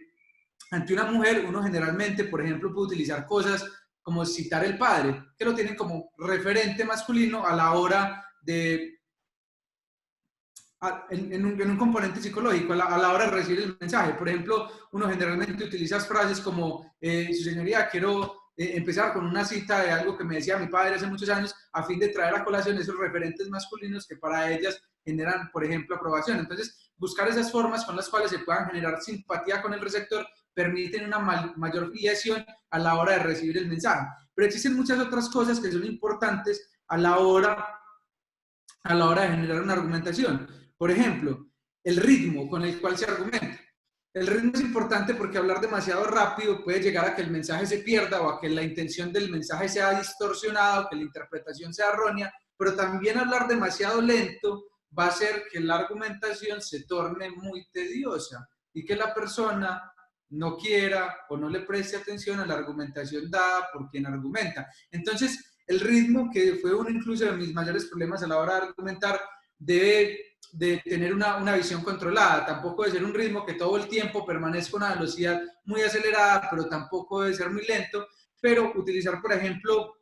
una mujer, uno generalmente, por ejemplo, puede utilizar cosas como citar el padre, que lo tienen como referente masculino a la hora de, en un componente psicológico, a la hora de recibir el mensaje. Por ejemplo, uno generalmente utiliza frases como, su señoría, quiero empezar con una cita de algo que me decía mi padre hace muchos años, a fin de traer a colación esos referentes masculinos que para ellas generan, por ejemplo, aprobación. Entonces, buscar esas formas con las cuales se puedan generar simpatía con el receptor permiten una mayor filiación a la hora de recibir el mensaje. Pero existen muchas otras cosas que son importantes a la hora de generar una argumentación. Por ejemplo, el ritmo con el cual se argumenta. El ritmo es importante porque hablar demasiado rápido puede llegar a que el mensaje se pierda o a que la intención del mensaje sea distorsionada o que la interpretación sea errónea, pero también hablar demasiado lento va a hacer que la argumentación se torne muy tediosa y que la persona no quiera o no le preste atención a la argumentación dada por quien argumenta. Entonces, el ritmo, que fue uno incluso de mis mayores problemas a la hora de argumentar, debe de tener una visión controlada. Tampoco debe ser un ritmo que todo el tiempo permanezca a una velocidad muy acelerada, pero tampoco debe ser muy lento. Pero utilizar, por ejemplo,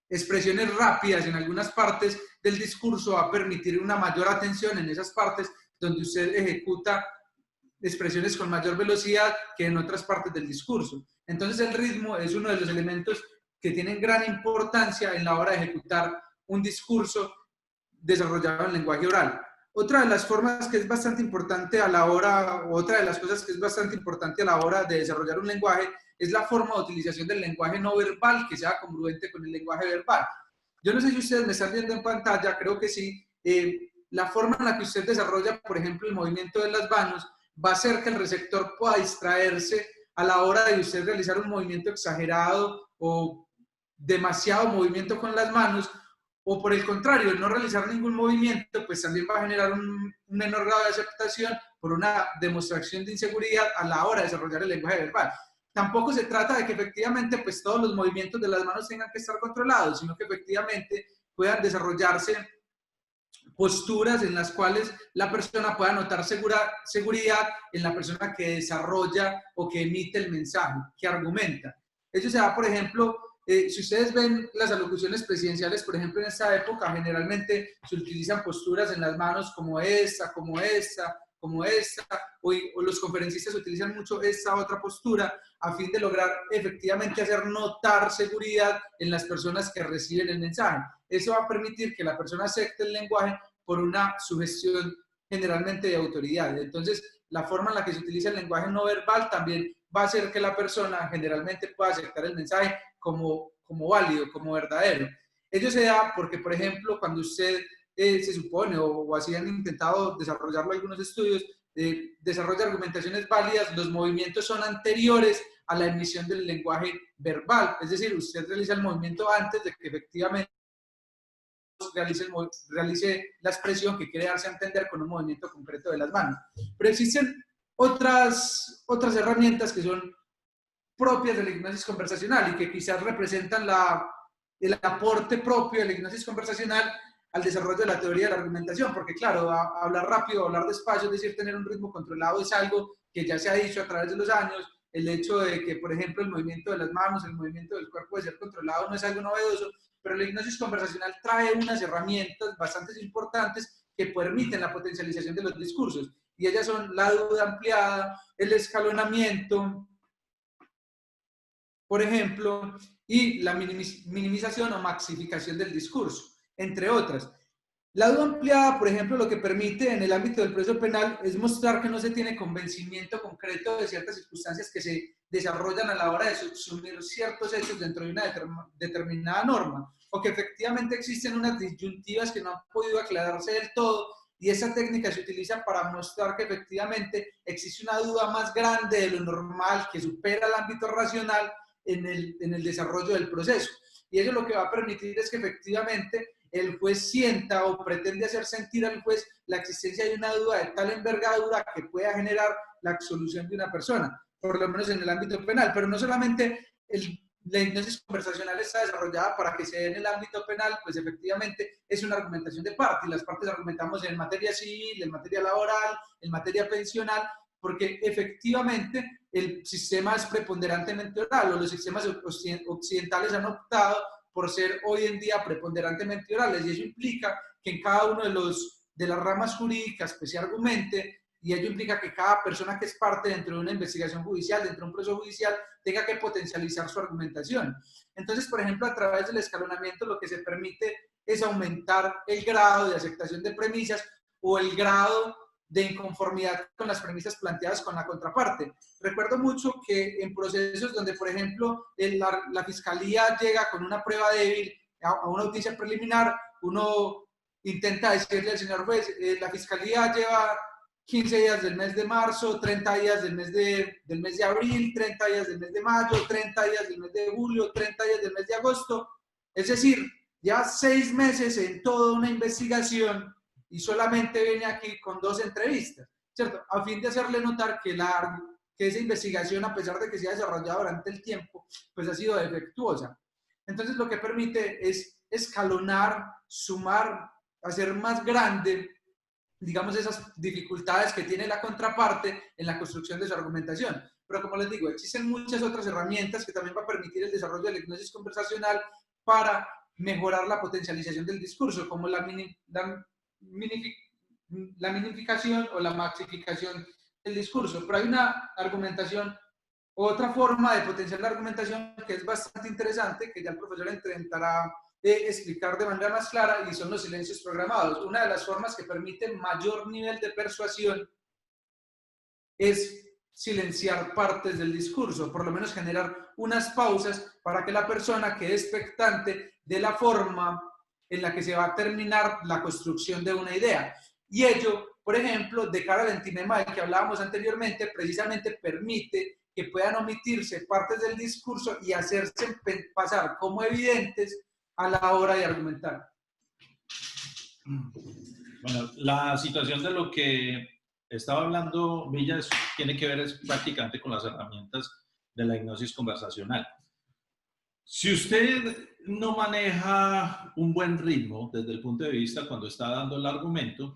expresiones rápidas en algunas partes del discurso va a permitir una mayor atención en esas partes donde usted ejecuta expresiones con mayor velocidad que en otras partes del discurso. Entonces el ritmo es uno de los elementos que tienen gran importancia en la hora de ejecutar un discurso desarrollado en lenguaje oral. Otra de las formas que es bastante importante a la hora, otra de las cosas que es bastante importante a la hora de desarrollar un lenguaje es la forma de utilización del lenguaje no verbal que sea congruente con el lenguaje verbal. Yo no sé si ustedes me están viendo en pantalla, creo que sí. La forma en la que usted desarrolla, por ejemplo, el movimiento de las manos va a hacer que el receptor pueda distraerse a la hora de usted realizar un movimiento exagerado o demasiado movimiento con las manos, o por el contrario, el no realizar ningún movimiento, pues también va a generar un menor grado de aceptación por una demostración de inseguridad a la hora de desarrollar el lenguaje verbal. Tampoco se trata de que efectivamente pues todos los movimientos de las manos tengan que estar controlados, sino que efectivamente puedan desarrollarse posturas en las cuales la persona pueda notar seguridad en la persona que desarrolla o que emite el mensaje, que argumenta. Eso se da, por ejemplo, si ustedes ven las alocuciones presidenciales, por ejemplo, en esta época, generalmente se utilizan posturas en las manos como esta, como esta, como esta, o los conferencistas utilizan mucho esta otra postura a fin de lograr efectivamente hacer notar seguridad en las personas que reciben el mensaje. Eso va a permitir que la persona acepte el lenguaje por una sugestión generalmente de autoridad. Entonces, la forma en la que se utiliza el lenguaje no verbal también va a hacer que la persona generalmente pueda aceptar el mensaje como válido, como verdadero. Ello se da porque, por ejemplo, cuando usted se supone, o así han intentado desarrollarlo algunos estudios, desarrolla argumentaciones válidas, los movimientos son anteriores a la emisión del lenguaje verbal. Es decir, usted realiza el movimiento antes de que efectivamente realice la expresión que quiere darse a entender con un movimiento concreto de las manos. Pero existen otras herramientas que son propias de la hipnosis conversacional y que quizás representan el aporte propio de la hipnosis conversacional al desarrollo de la teoría de la argumentación, porque claro, hablar rápido, hablar despacio, es decir, tener un ritmo controlado es algo que ya se ha dicho a través de los años. El hecho de que, por ejemplo, el movimiento de las manos, el movimiento del cuerpo de ser controlado no es algo novedoso, pero la hipnosis conversacional trae unas herramientas bastante importantes que permiten la potencialización de los discursos, y ellas son la duda ampliada, el escalonamiento, por ejemplo, y la minimización o maxificación del discurso, entre otras. La duda ampliada, por ejemplo, lo que permite en el ámbito del proceso penal es mostrar que no se tiene convencimiento concreto de ciertas circunstancias que se desarrollan a la hora de subsumir ciertos hechos dentro de una determinada norma, o que efectivamente existen unas disyuntivas que no han podido aclararse del todo, y esa técnica se utiliza para mostrar que efectivamente existe una duda más grande de lo normal que supera el ámbito racional en el desarrollo del proceso. Y eso lo que va a permitir es que efectivamente el juez sienta o pretende hacer sentir al juez la existencia de una duda de tal envergadura que pueda generar la absolución de una persona, por lo menos en el ámbito penal. Pero no solamente la hipnosis conversacional está desarrollada para que se dé en el ámbito penal, pues efectivamente es una argumentación de parte, y las partes argumentamos en materia civil, en materia laboral, en materia pensional, porque efectivamente el sistema es preponderantemente oral, o los sistemas occidentales han optado por ser hoy en día preponderantemente orales, y eso implica que en cada uno de las ramas jurídicas pues se argumente, y ello implica que cada persona que es parte dentro de una investigación judicial, dentro de un proceso judicial, tenga que potencializar su argumentación. Entonces, por ejemplo, a través del escalonamiento lo que se permite es aumentar el grado de aceptación de premisas o el grado de inconformidad con las premisas planteadas con la contraparte. Recuerdo mucho que en procesos donde, por ejemplo, la fiscalía llega con una prueba débil a una audiencia preliminar, uno intenta decirle al señor juez, la fiscalía lleva 15 días del mes de marzo, 30 días del mes de abril, 30 días del mes de mayo, 30 días del mes de julio, 30 días del mes de agosto. Es decir, ya 6 meses en toda una investigación y solamente viene aquí con 2 entrevistas, ¿cierto? A fin de hacerle notar que esa investigación, a pesar de que se ha desarrollado durante el tiempo, pues ha sido defectuosa. Entonces, lo que permite es escalonar, sumar, hacer más grande, digamos, esas dificultades que tiene la contraparte en la construcción de su argumentación. Pero como les digo, existen muchas otras herramientas que también va a permitir el desarrollo de la hipnosis conversacional para mejorar la potencialización del discurso, como la minificación o la maxificación del discurso. Pero hay una argumentación, otra forma de potenciar la argumentación que es bastante interesante, que ya el profesor intentará explicar de manera más clara, y son los silencios programados. Una de las formas que permite mayor nivel de persuasión es silenciar partes del discurso, por lo menos generar unas pausas para que la persona quede expectante de la forma en la que se va a terminar la construcción de una idea. Y ello, por ejemplo, de cara al entimema del que hablábamos anteriormente, precisamente permite que puedan omitirse partes del discurso y hacerse pasar como evidentes a la hora de argumentar. Bueno, la situación de lo que estaba hablando Villa tiene que ver prácticamente con las herramientas de la hipnosis conversacional. Si usted no maneja un buen ritmo desde el punto de vista cuando está dando el argumento,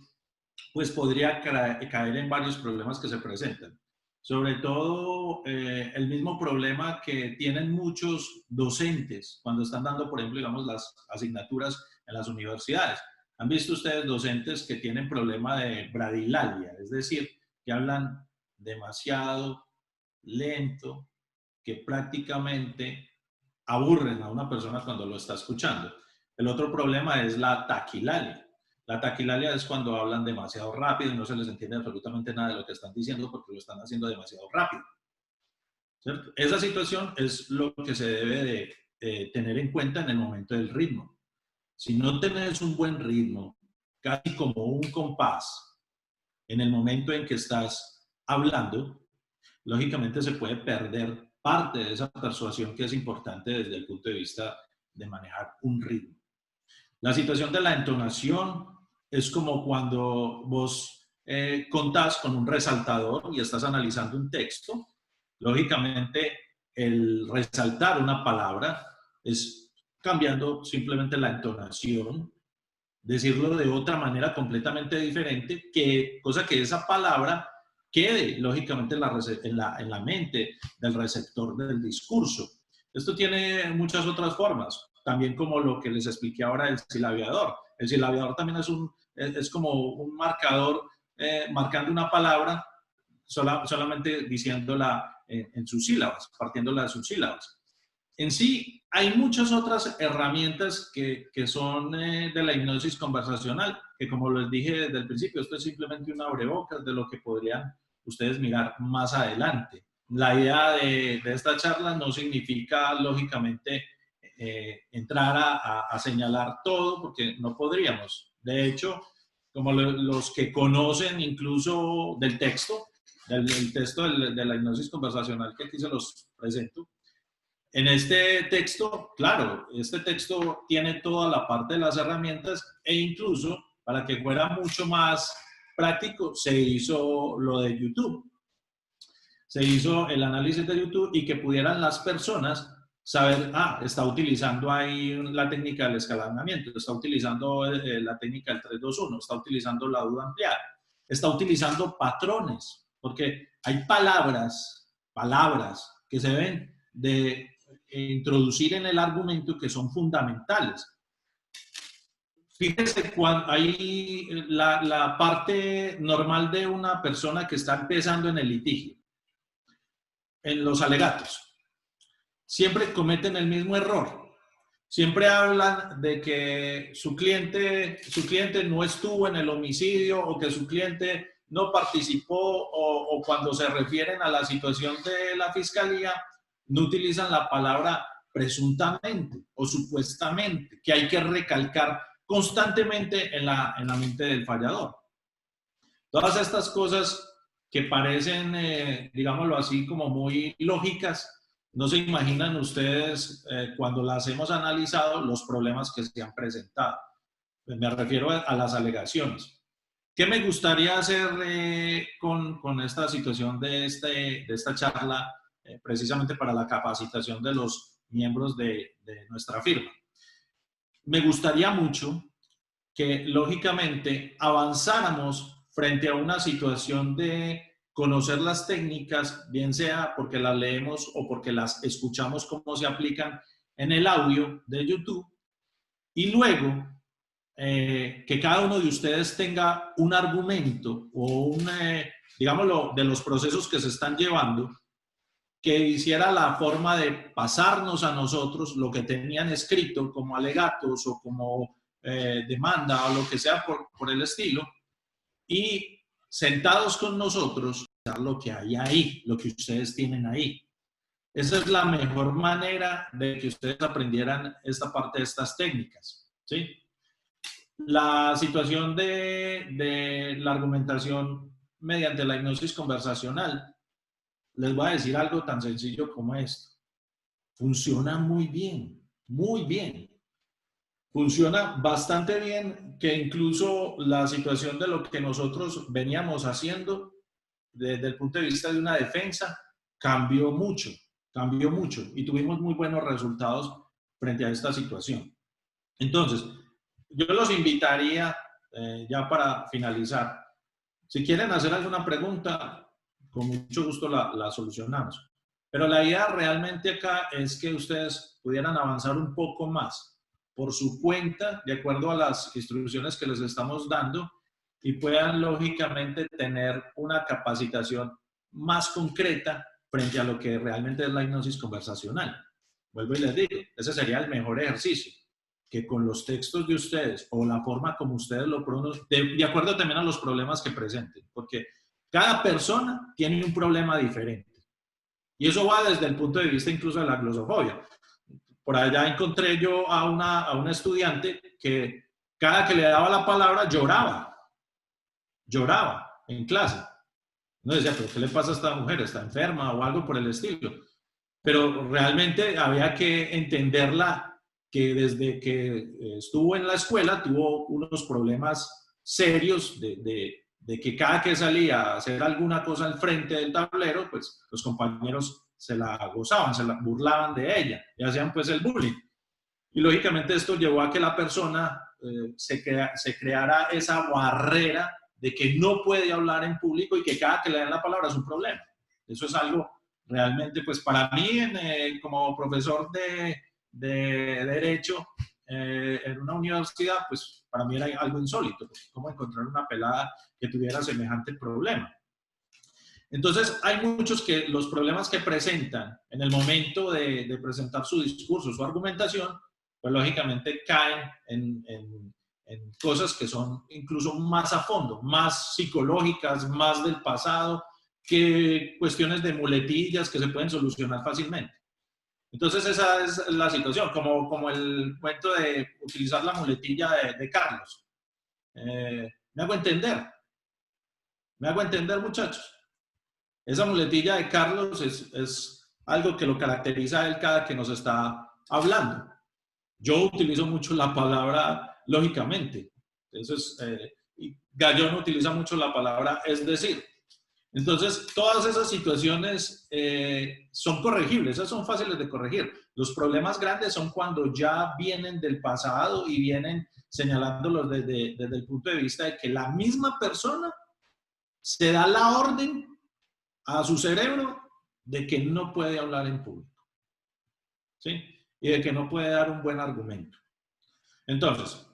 pues podría caer en varios problemas que se presentan. Sobre todo el mismo problema que tienen muchos docentes cuando están dando, por ejemplo, digamos, las asignaturas en las universidades. ¿Han visto ustedes docentes que tienen problema de bradilalia? Es decir, que hablan demasiado lento, que prácticamente aburren a una persona cuando lo está escuchando. El otro problema es la taquilalia. La taquilalia es cuando hablan demasiado rápido y no se les entiende absolutamente nada de lo que están diciendo porque lo están haciendo demasiado rápido, ¿cierto? Esa situación es lo que se debe de tener en cuenta en el momento del ritmo. Si no tenés un buen ritmo, casi como un compás, en el momento en que estás hablando, lógicamente se puede perder parte de esa persuasión que es importante desde el punto de vista de manejar un ritmo. La situación de la entonación es como cuando vos contás con un resaltador y estás analizando un texto. Lógicamente, el resaltar una palabra es cambiando simplemente la entonación, decirlo de otra manera completamente diferente, cosa que esa palabra quede, lógicamente, en la mente del receptor del discurso. Esto tiene muchas otras formas. también como lo que les expliqué ahora del silabiador. El silabiador también es como un marcador marcando una palabra solamente diciéndola en sus sílabas, partiéndola de sus sílabas. En sí, hay muchas otras herramientas que son de la hipnosis conversacional, que como les dije desde el principio, esto es simplemente un abrebocas de lo que podrían ustedes mirar más adelante. La idea de esta charla no significa, lógicamente, entrar a señalar todo, porque no podríamos. De hecho, como los que conocen incluso del texto, del texto de la hipnosis conversacional que aquí se los presento, en este texto, claro, este texto tiene toda la parte de las herramientas e incluso para que fuera mucho más práctico se hizo lo de YouTube. Se hizo el análisis de YouTube y que pudieran las personas saber, está utilizando ahí la técnica del escalonamiento, está utilizando la técnica del 3-2-1, está utilizando la duda ampliada, está utilizando patrones, porque hay palabras que se deben de introducir en el argumento que son fundamentales. Fíjense, cuando hay la parte normal de una persona que está empezando en el litigio, en los alegatos, siempre cometen el mismo error. Siempre hablan de que su cliente no estuvo en el homicidio o que su cliente no participó o cuando se refieren a la situación de la fiscalía, no utilizan la palabra presuntamente o supuestamente, que hay que recalcar constantemente en la mente del fallador. Todas estas cosas que parecen, digámoslo así, como muy lógicas, no se imaginan ustedes cuando las hemos analizado los problemas que se han presentado. Me refiero a las alegaciones. ¿Qué me gustaría hacer con esta situación de esta charla, precisamente para la capacitación de los miembros de nuestra firma? Me gustaría mucho que, lógicamente, avanzáramos frente a una situación de conocer las técnicas, bien sea porque las leemos o porque las escuchamos cómo se aplican en el audio de YouTube, y luego que cada uno de ustedes tenga un argumento o digámoslo, de los procesos que se están llevando, que hiciera la forma de pasarnos a nosotros lo que tenían escrito como alegatos o como demanda o lo que sea por el estilo, y sentados con nosotros, lo que hay ahí, lo que ustedes tienen ahí. Esa es la mejor manera de que ustedes aprendieran esta parte de estas técnicas, ¿sí? La situación de la argumentación mediante la hipnosis conversacional, les voy a decir algo tan sencillo como esto. Funciona muy bien, muy bien. Funciona bastante bien, que incluso la situación de lo que nosotros veníamos haciendo desde el punto de vista de una defensa cambió mucho y tuvimos muy buenos resultados frente a esta situación. Entonces, yo los invitaría, ya para finalizar, si quieren hacer alguna pregunta, con mucho gusto la solucionamos. Pero la idea realmente acá es que ustedes pudieran avanzar un poco más por su cuenta, de acuerdo a las instrucciones que les estamos dando, y puedan lógicamente tener una capacitación más concreta frente a lo que realmente es la hipnosis conversacional. Vuelvo y les digo, ese sería el mejor ejercicio, que con los textos de ustedes o la forma como ustedes lo pronuncian, de acuerdo también a los problemas que presenten, porque cada persona tiene un problema diferente. Y eso va desde el punto de vista incluso de la glosofobia. Por allá encontré yo a una estudiante que cada que le daba la palabra lloraba en clase. No decía, pero ¿qué le pasa a esta mujer? ¿Está enferma o algo por el estilo? Pero realmente había que entenderla, que desde que estuvo en la escuela tuvo unos problemas serios de que cada que salía a hacer alguna cosa al frente del tablero, pues los compañeros se la gozaban, se la burlaban de ella y hacían pues el bullying. Y lógicamente esto llevó a que la persona se creara esa barrera de que no puede hablar en público y que cada que le den la palabra es un problema. Eso es algo realmente, pues para mí, como profesor de Derecho en una universidad, pues para mí era algo insólito. ¿Cómo encontrar una pelada que tuviera semejante problema? Entonces, hay muchos que los problemas que presentan en el momento de presentar su discurso, su argumentación, pues lógicamente caen en cosas que son incluso más a fondo, más psicológicas, más del pasado, que cuestiones de muletillas que se pueden solucionar fácilmente. Entonces, esa es la situación, como el cuento de utilizar la muletilla de Carlos. ¿Me hago entender? ¿Me hago entender, muchachos? Esa muletilla de Carlos es algo que lo caracteriza a él cada que nos está hablando. Yo utilizo mucho la palabra lógicamente. Entonces, Gallón utiliza mucho la palabra es decir. Entonces, todas esas situaciones son corregibles, esas son fáciles de corregir. Los problemas grandes son cuando ya vienen del pasado y vienen señalándolos desde el punto de vista de que la misma persona se da la orden a su cerebro de que no puede hablar en público, ¿sí? Y de que no puede dar un buen argumento. Entonces,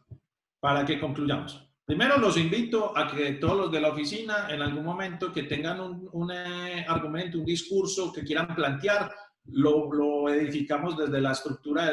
para que concluyamos, primero los invito a que todos los de la oficina, en algún momento que tengan un argumento, un discurso que quieran plantear, lo edificamos desde la estructura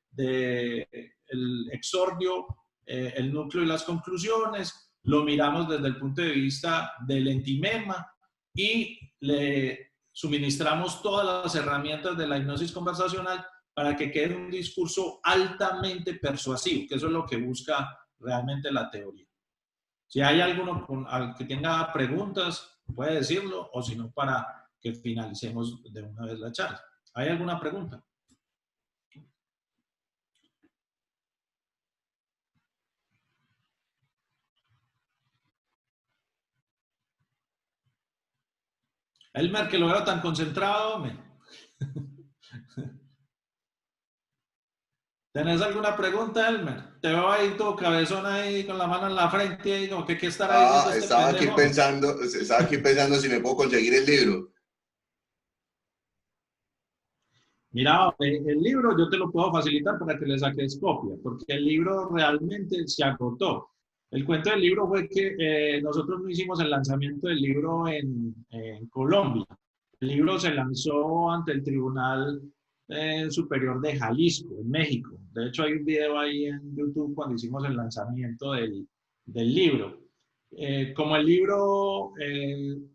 del exordio, el núcleo y las conclusiones, lo miramos desde el punto de vista del entimema, y le suministramos todas las herramientas de la hipnosis conversacional para que quede un discurso altamente persuasivo, que eso es lo que busca realmente la teoría. Si hay alguno al que tenga preguntas, puede decirlo, o si no, para que finalicemos de una vez la charla. ¿Hay alguna pregunta? Elmer, que lo veo tan concentrado. ¿Tenés alguna pregunta, Elmer? Te veo ahí todo cabezón ahí con la mano en la frente y como que qué estará diciendo este estaba aquí pensando si me puedo conseguir el libro. Mira, el libro yo te lo puedo facilitar para que le saques copia, porque el libro realmente se agotó. El cuento del libro fue que nosotros no hicimos el lanzamiento del libro en Colombia. El libro se lanzó ante el Tribunal Superior de Jalisco, en México. De hecho, hay un video ahí en YouTube cuando hicimos el lanzamiento del libro. Como el libro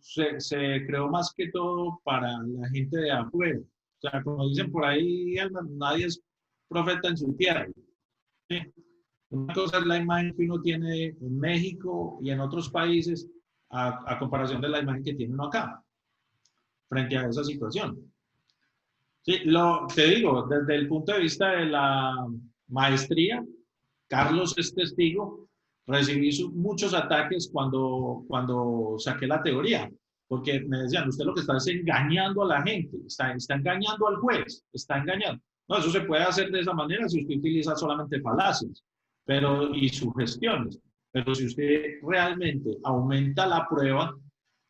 se creó más que todo para la gente de afuera. O sea, como dicen por ahí, nadie es profeta en su tierra, ¿sí? Una cosa es la imagen que uno tiene en México y en otros países a comparación de la imagen que tiene uno acá, frente a esa situación. Sí, te digo, desde el punto de vista de la maestría, Carlos es testigo, recibí muchos ataques cuando saqué la teoría, porque me decían, usted lo que está es engañando a la gente, está engañando al juez, está engañando. No, eso se puede hacer de esa manera si usted utiliza solamente falacias y sugestiones. Pero si usted realmente aumenta la prueba,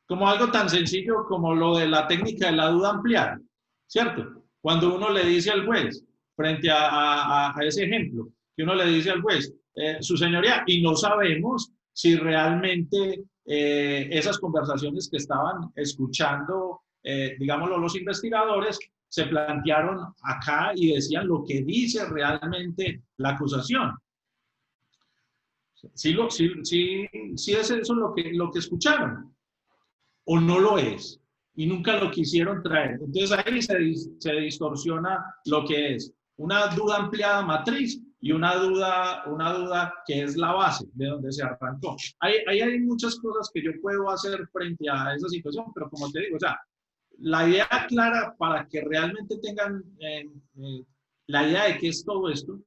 como algo tan sencillo como lo de la técnica de la duda ampliada, ¿cierto? Cuando uno le dice al juez, frente a ese ejemplo, que uno le dice al juez, su señoría, y no sabemos si realmente esas conversaciones que estaban escuchando, digámoslo, los investigadores, se plantearon acá y decían lo que dice realmente la acusación. Sí es eso lo que escucharon, o no lo es, y nunca lo quisieron traer. Entonces ahí se distorsiona lo que es una duda ampliada matriz y una duda que es la base de donde se arrancó. Ahí hay muchas cosas que yo puedo hacer frente a esa situación, pero como te digo, o sea, la idea clara para que realmente tengan la idea de qué es todo esto,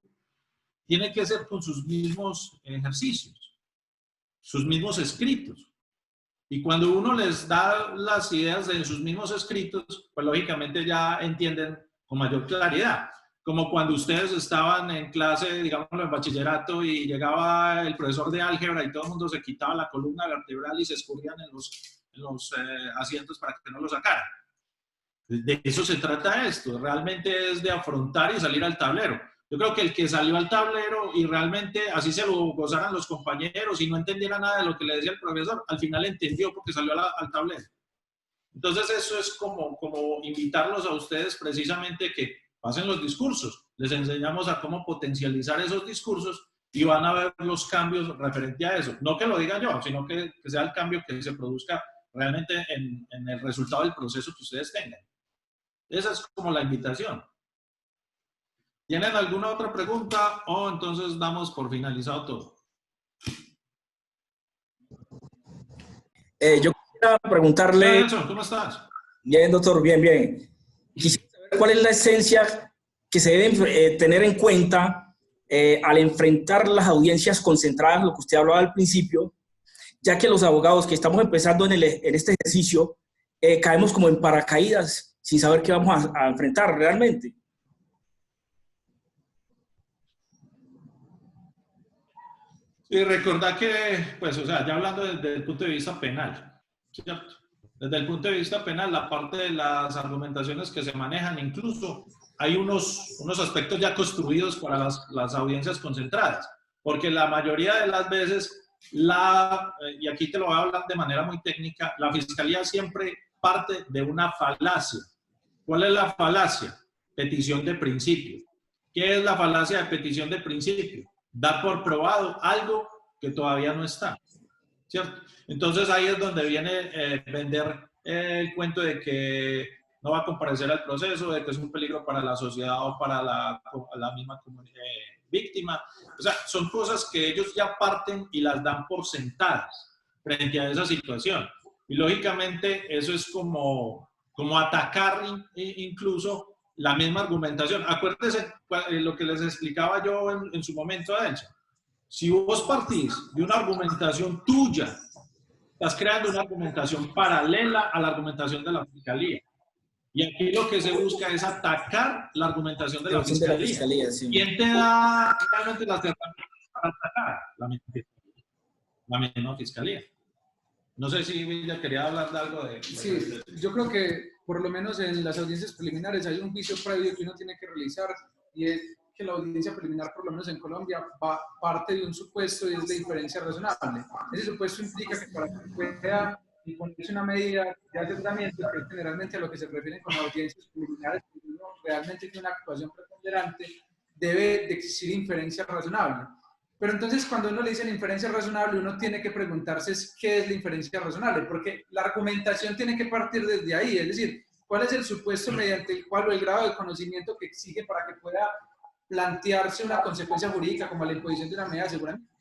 tiene que ser con sus mismos ejercicios, sus mismos escritos. Y cuando uno les da las ideas en sus mismos escritos, pues lógicamente ya entienden con mayor claridad. Como cuando ustedes estaban en clase, digámoslo, en bachillerato, y llegaba el profesor de álgebra y todo el mundo se quitaba la columna vertebral y se escurrían en los asientos para que no lo sacaran. De eso se trata esto, realmente es de afrontar y salir al tablero. Yo creo que el que salió al tablero y realmente así se lo gozaran los compañeros y no entendiera nada de lo que le decía el profesor, al final entendió porque salió al tablero. Entonces eso es como invitarlos a ustedes precisamente que pasen los discursos. Les enseñamos a cómo potencializar esos discursos y van a ver los cambios referente a eso. No que lo diga yo, sino que sea el cambio que se produzca realmente en el resultado del proceso que ustedes tengan. Esa es como la invitación. ¿Tienen alguna otra pregunta o entonces damos por finalizado todo? Yo quisiera preguntarle... Nelson, ¿cómo estás? Bien, doctor, bien, bien. Quisiera saber cuál es la esencia que se debe tener en cuenta al enfrentar las audiencias concentradas, lo que usted hablaba al principio, ya que los abogados que estamos empezando en este ejercicio caemos como en paracaídas sin saber qué vamos a enfrentar realmente. Y recordar que, pues, o sea, ya hablando desde el punto de vista penal, ¿cierto? Desde el punto de vista penal, la parte de las argumentaciones que se manejan, incluso hay unos aspectos ya construidos para las audiencias concentradas, porque la mayoría de las veces, y aquí te lo voy a hablar de manera muy técnica, la fiscalía siempre parte de una falacia. ¿Cuál es la falacia? Petición de principio. ¿Qué es la falacia de petición de principio? Dar por probado algo que todavía no está, ¿cierto? Entonces ahí es donde viene vender el cuento de que no va a comparecer al proceso, de que es un peligro para la sociedad o para la misma víctima. O sea, son cosas que ellos ya parten y las dan por sentadas frente a esa situación. Y lógicamente eso es como atacar incluso la misma argumentación. Acuérdense lo que les explicaba yo en su momento, Adelson. Si vos partís de una argumentación tuya, estás creando una argumentación paralela a la argumentación de la fiscalía. Y aquí lo que se busca es atacar la argumentación de la fiscalía. Sí. ¿Quién te da realmente las herramientas para atacar? La misma fiscalía. No sé si Villa quería hablar de algo de... Sí, yo creo que por lo menos en las audiencias preliminares hay un juicio previo que uno tiene que realizar y es que la audiencia preliminar, por lo menos en Colombia, parte de un supuesto y es de inferencia razonable. Ese supuesto implica que para que pueda imponerse una medida de aseguramiento, que es generalmente a lo que se refieren con audiencias preliminares, que uno realmente tiene una actuación preponderante, debe de existir inferencia razonable. Pero entonces cuando uno le dice la inferencia razonable, uno tiene que preguntarse qué es la inferencia razonable, porque la argumentación tiene que partir desde ahí, es decir, cuál es el supuesto mediante el cual o el grado de conocimiento que exige para que pueda plantearse una consecuencia jurídica como la imposición de una medida de aseguramiento.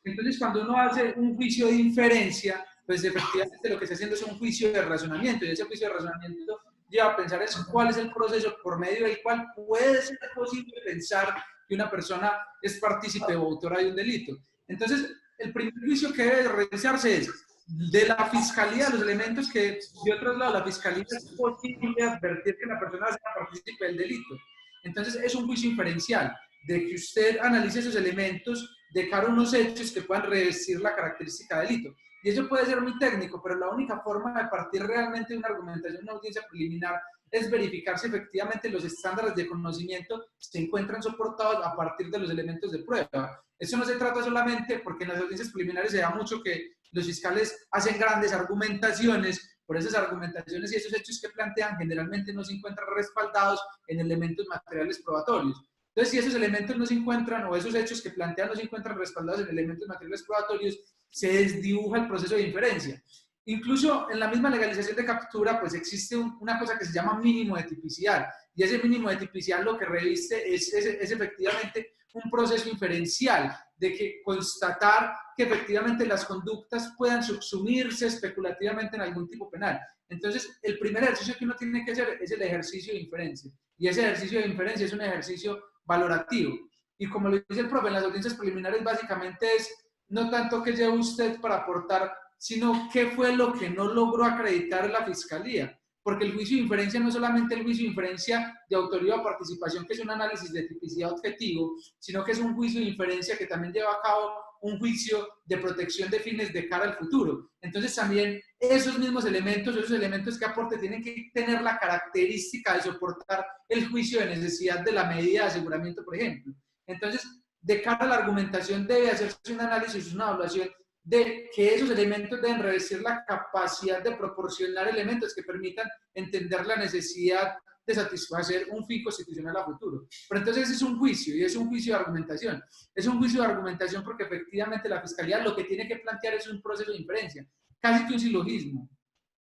Entonces cuando uno hace un juicio de inferencia, pues efectivamente lo que está haciendo es un juicio de razonamiento, y ese juicio de razonamiento lleva a pensar eso, cuál es el proceso por medio del cual puede ser posible pensar que una persona es partícipe o autora de un delito. Entonces, el primer juicio que debe realizarse es de la fiscalía, los elementos que de otro lado la fiscalía es posible advertir que la persona sea partícipe del delito. Entonces, es un juicio inferencial de que usted analice esos elementos de cara a unos hechos que puedan revestir la característica de delito. Y eso puede ser muy técnico, pero la única forma de partir realmente de una argumentación, una audiencia preliminar, es verificar si efectivamente los estándares de conocimiento se encuentran soportados a partir de los elementos de prueba. Eso no se trata solamente porque en las audiencias preliminares se da mucho que los fiscales hacen grandes argumentaciones, por esas argumentaciones y esos hechos que plantean generalmente no se encuentran respaldados en elementos materiales probatorios. Entonces, si esos elementos no se encuentran, o esos hechos que plantean no se encuentran respaldados en elementos materiales probatorios, se desdibuja el proceso de inferencia. Incluso en la misma legalización de captura, pues existe una cosa que se llama mínimo de tipicidad, y ese mínimo de tipicidad lo que reviste es efectivamente un proceso inferencial de que constatar que efectivamente las conductas puedan subsumirse especulativamente en algún tipo penal. Entonces, el primer ejercicio que uno tiene que hacer es el ejercicio de inferencia, y ese ejercicio de inferencia es un ejercicio valorativo. Y como lo dice el profe, en las audiencias preliminares básicamente es no tanto que lleve usted para aportar, sino qué fue lo que no logró acreditar la fiscalía. Porque el juicio de inferencia no es solamente el juicio de inferencia de autoría o participación, que es un análisis de tipicidad objetivo, sino que es un juicio de inferencia que también lleva a cabo un juicio de protección de fines de cara al futuro. Entonces también esos mismos elementos, esos elementos que aporte tienen que tener la característica de soportar el juicio de necesidad de la medida de aseguramiento, por ejemplo. Entonces, de cara a la argumentación debe hacerse un análisis, una evaluación de que esos elementos deben revestir la capacidad de proporcionar elementos que permitan entender la necesidad de satisfacer un fin constitucional a futuro. Pero entonces es un juicio, y es un juicio de argumentación. Es un juicio de argumentación porque efectivamente la Fiscalía lo que tiene que plantear es un proceso de inferencia, casi que un silogismo,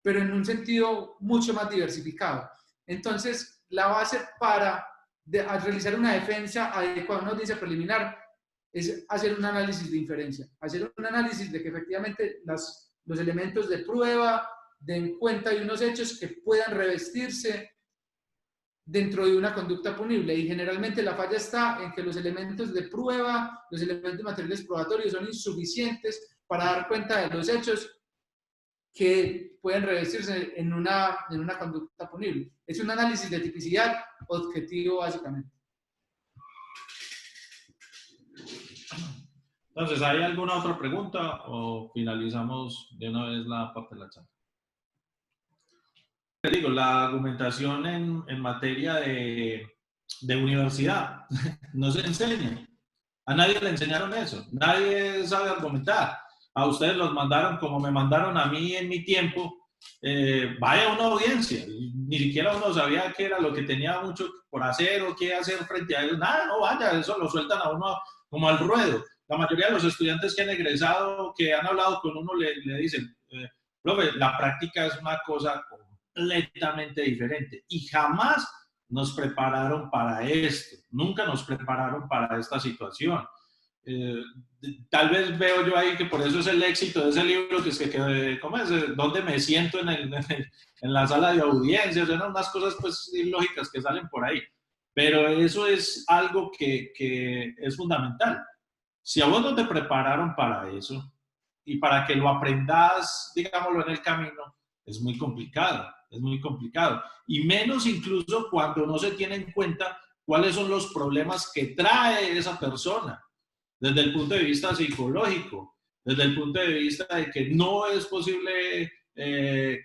pero en un sentido mucho más diversificado. Entonces, la base para realizar una defensa adecuada, una audiencia preliminar, es hacer un análisis de inferencia, hacer un análisis de que efectivamente los elementos de prueba den cuenta de unos hechos que puedan revestirse dentro de una conducta punible, y generalmente la falla está en que los elementos de prueba, los elementos materiales probatorios son insuficientes para dar cuenta de los hechos que pueden revestirse en una conducta punible. Es un análisis de tipicidad objetivo básicamente. Entonces, ¿hay alguna otra pregunta o finalizamos de una vez la parte de la charla? Te digo, la argumentación en materia de universidad no se enseña. A nadie le enseñaron eso. Nadie sabe argumentar. A ustedes los mandaron como me mandaron a mí en mi tiempo. Vaya a una audiencia. Ni siquiera uno sabía qué era lo que tenía mucho por hacer o qué hacer frente a ellos. Nada, no vaya, eso lo sueltan a uno como al ruedo. La mayoría de los estudiantes que han egresado, que han hablado con uno, le dicen, profe, la práctica es una cosa completamente diferente y jamás nos prepararon para esto, nunca nos prepararon para esta situación. Tal vez veo yo ahí que por eso es el éxito de ese libro, que es que ¿cómo es? ¿Dónde me siento en la sala de audiencias? Son unas cosas pues ilógicas que salen por ahí, pero eso es algo que es fundamental. Si a vos no te prepararon para eso y para que lo aprendas, digámoslo, en el camino, es muy complicado, es muy complicado. Y menos incluso cuando no se tiene en cuenta cuáles son los problemas que trae esa persona, desde el punto de vista psicológico, desde el punto de vista de que no es posible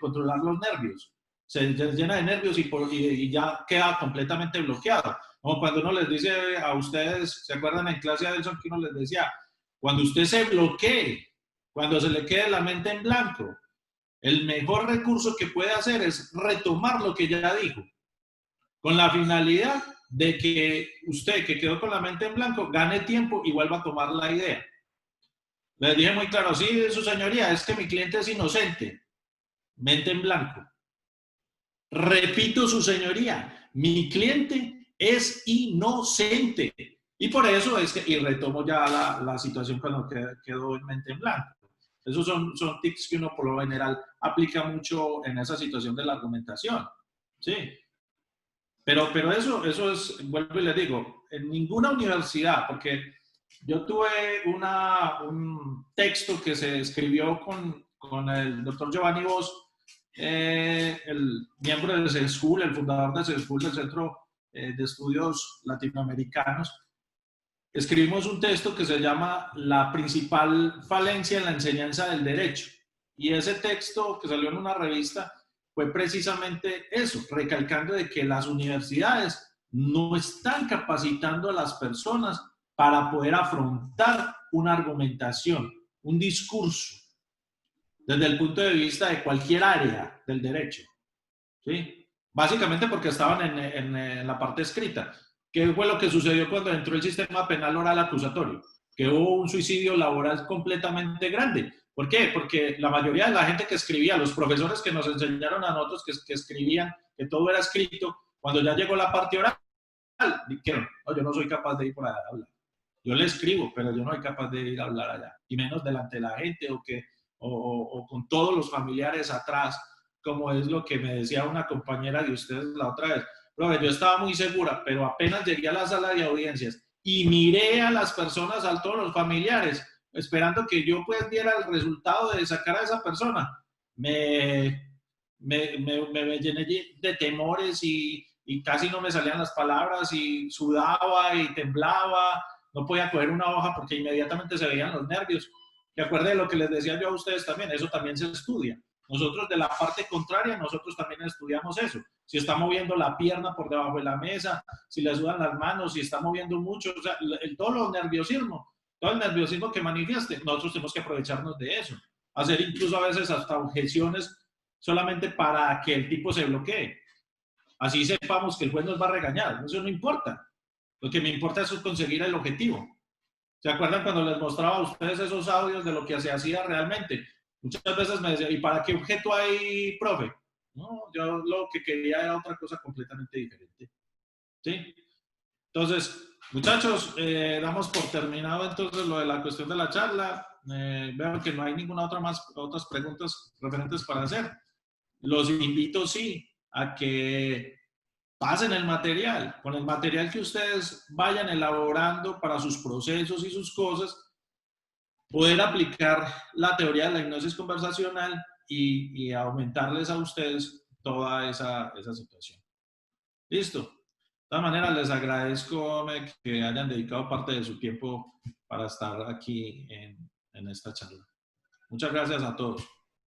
controlar los nervios. Se llena de nervios y ya queda completamente bloqueado. Como cuando uno les dice a ustedes, ¿se acuerdan en clase de Adelson que uno les decía? Cuando usted se bloquee, cuando se le quede la mente en blanco, el mejor recurso que puede hacer es retomar lo que ya dijo, con la finalidad de que usted, que quedó con la mente en blanco, gane tiempo y vuelva a tomar la idea. Les dije muy claro, sí, su señoría, es que mi cliente es inocente, mente en blanco. Repito, su señoría, mi cliente es inocente. Y por eso es que, y retomo ya la situación cuando quedó en mente en blanco. Esos son tics que uno por lo general aplica mucho en esa situación de la argumentación. ¿Sí? Pero eso es, vuelvo y les digo, en ninguna universidad, porque yo tuve un texto que se escribió con el doctor Giovanni Bosch, el miembro de CESCUL, el fundador de CESCUL, del Centro de Estudios Latinoamericanos. Escribimos un texto que se llama La principal falencia en la enseñanza del derecho. Y ese texto que salió en una revista fue precisamente eso, recalcando de que las universidades no están capacitando a las personas para poder afrontar una argumentación, un discurso, desde el punto de vista de cualquier área del derecho. ¿Sí? Básicamente porque estaban en la parte escrita. ¿Qué fue lo que sucedió cuando entró el sistema penal oral acusatorio? Que hubo un suicidio laboral completamente grande. ¿Por qué? Porque la mayoría de la gente que escribía, los profesores que nos enseñaron a nosotros que escribían, que todo era escrito, cuando ya llegó la parte oral, dijeron, no, yo no soy capaz de ir por allá a hablar. Yo le escribo, pero yo no soy capaz de ir a hablar allá. Y menos delante de la gente o con todos los familiares atrás, como es lo que me decía una compañera de ustedes la otra vez. Profe, yo estaba muy segura, pero apenas llegué a la sala de audiencias y miré a las personas, a todos los familiares, esperando que yo pues diera el resultado de sacar a esa persona. Me llené de temores y casi no me salían las palabras y sudaba y temblaba no podía coger una hoja porque inmediatamente se veían los nervios. Y acuerde de lo que les decía yo a ustedes también, eso también se estudia. Nosotros de la parte contraria, nosotros también estudiamos eso. Si está moviendo la pierna por debajo de la mesa, si le sudan las manos, si está moviendo mucho, o sea, todo el nerviosismo que manifieste, nosotros tenemos que aprovecharnos de eso. Hacer incluso a veces hasta objeciones solamente para que el tipo se bloquee. Así sepamos que el juez nos va a regañar. Eso no importa. Lo que me importa es conseguir el objetivo. ¿Se acuerdan cuando les mostraba a ustedes esos audios de lo que se hacía realmente? Muchas veces me decían, ¿y para qué objeto hay, profe? No, yo lo que quería era otra cosa completamente diferente. ¿Sí? Entonces, muchachos, damos por terminado entonces lo de la cuestión de la charla. Veo que no hay ninguna otras preguntas referentes para hacer. Los invito, sí, a que pasen el material. Con el material que ustedes vayan elaborando para sus procesos y sus cosas, poder aplicar la teoría de la hipnosis conversacional y aumentarles a ustedes toda esa situación. ¿Listo? De todas maneras, les agradezco que hayan dedicado parte de su tiempo para estar aquí en esta charla. Muchas gracias a todos.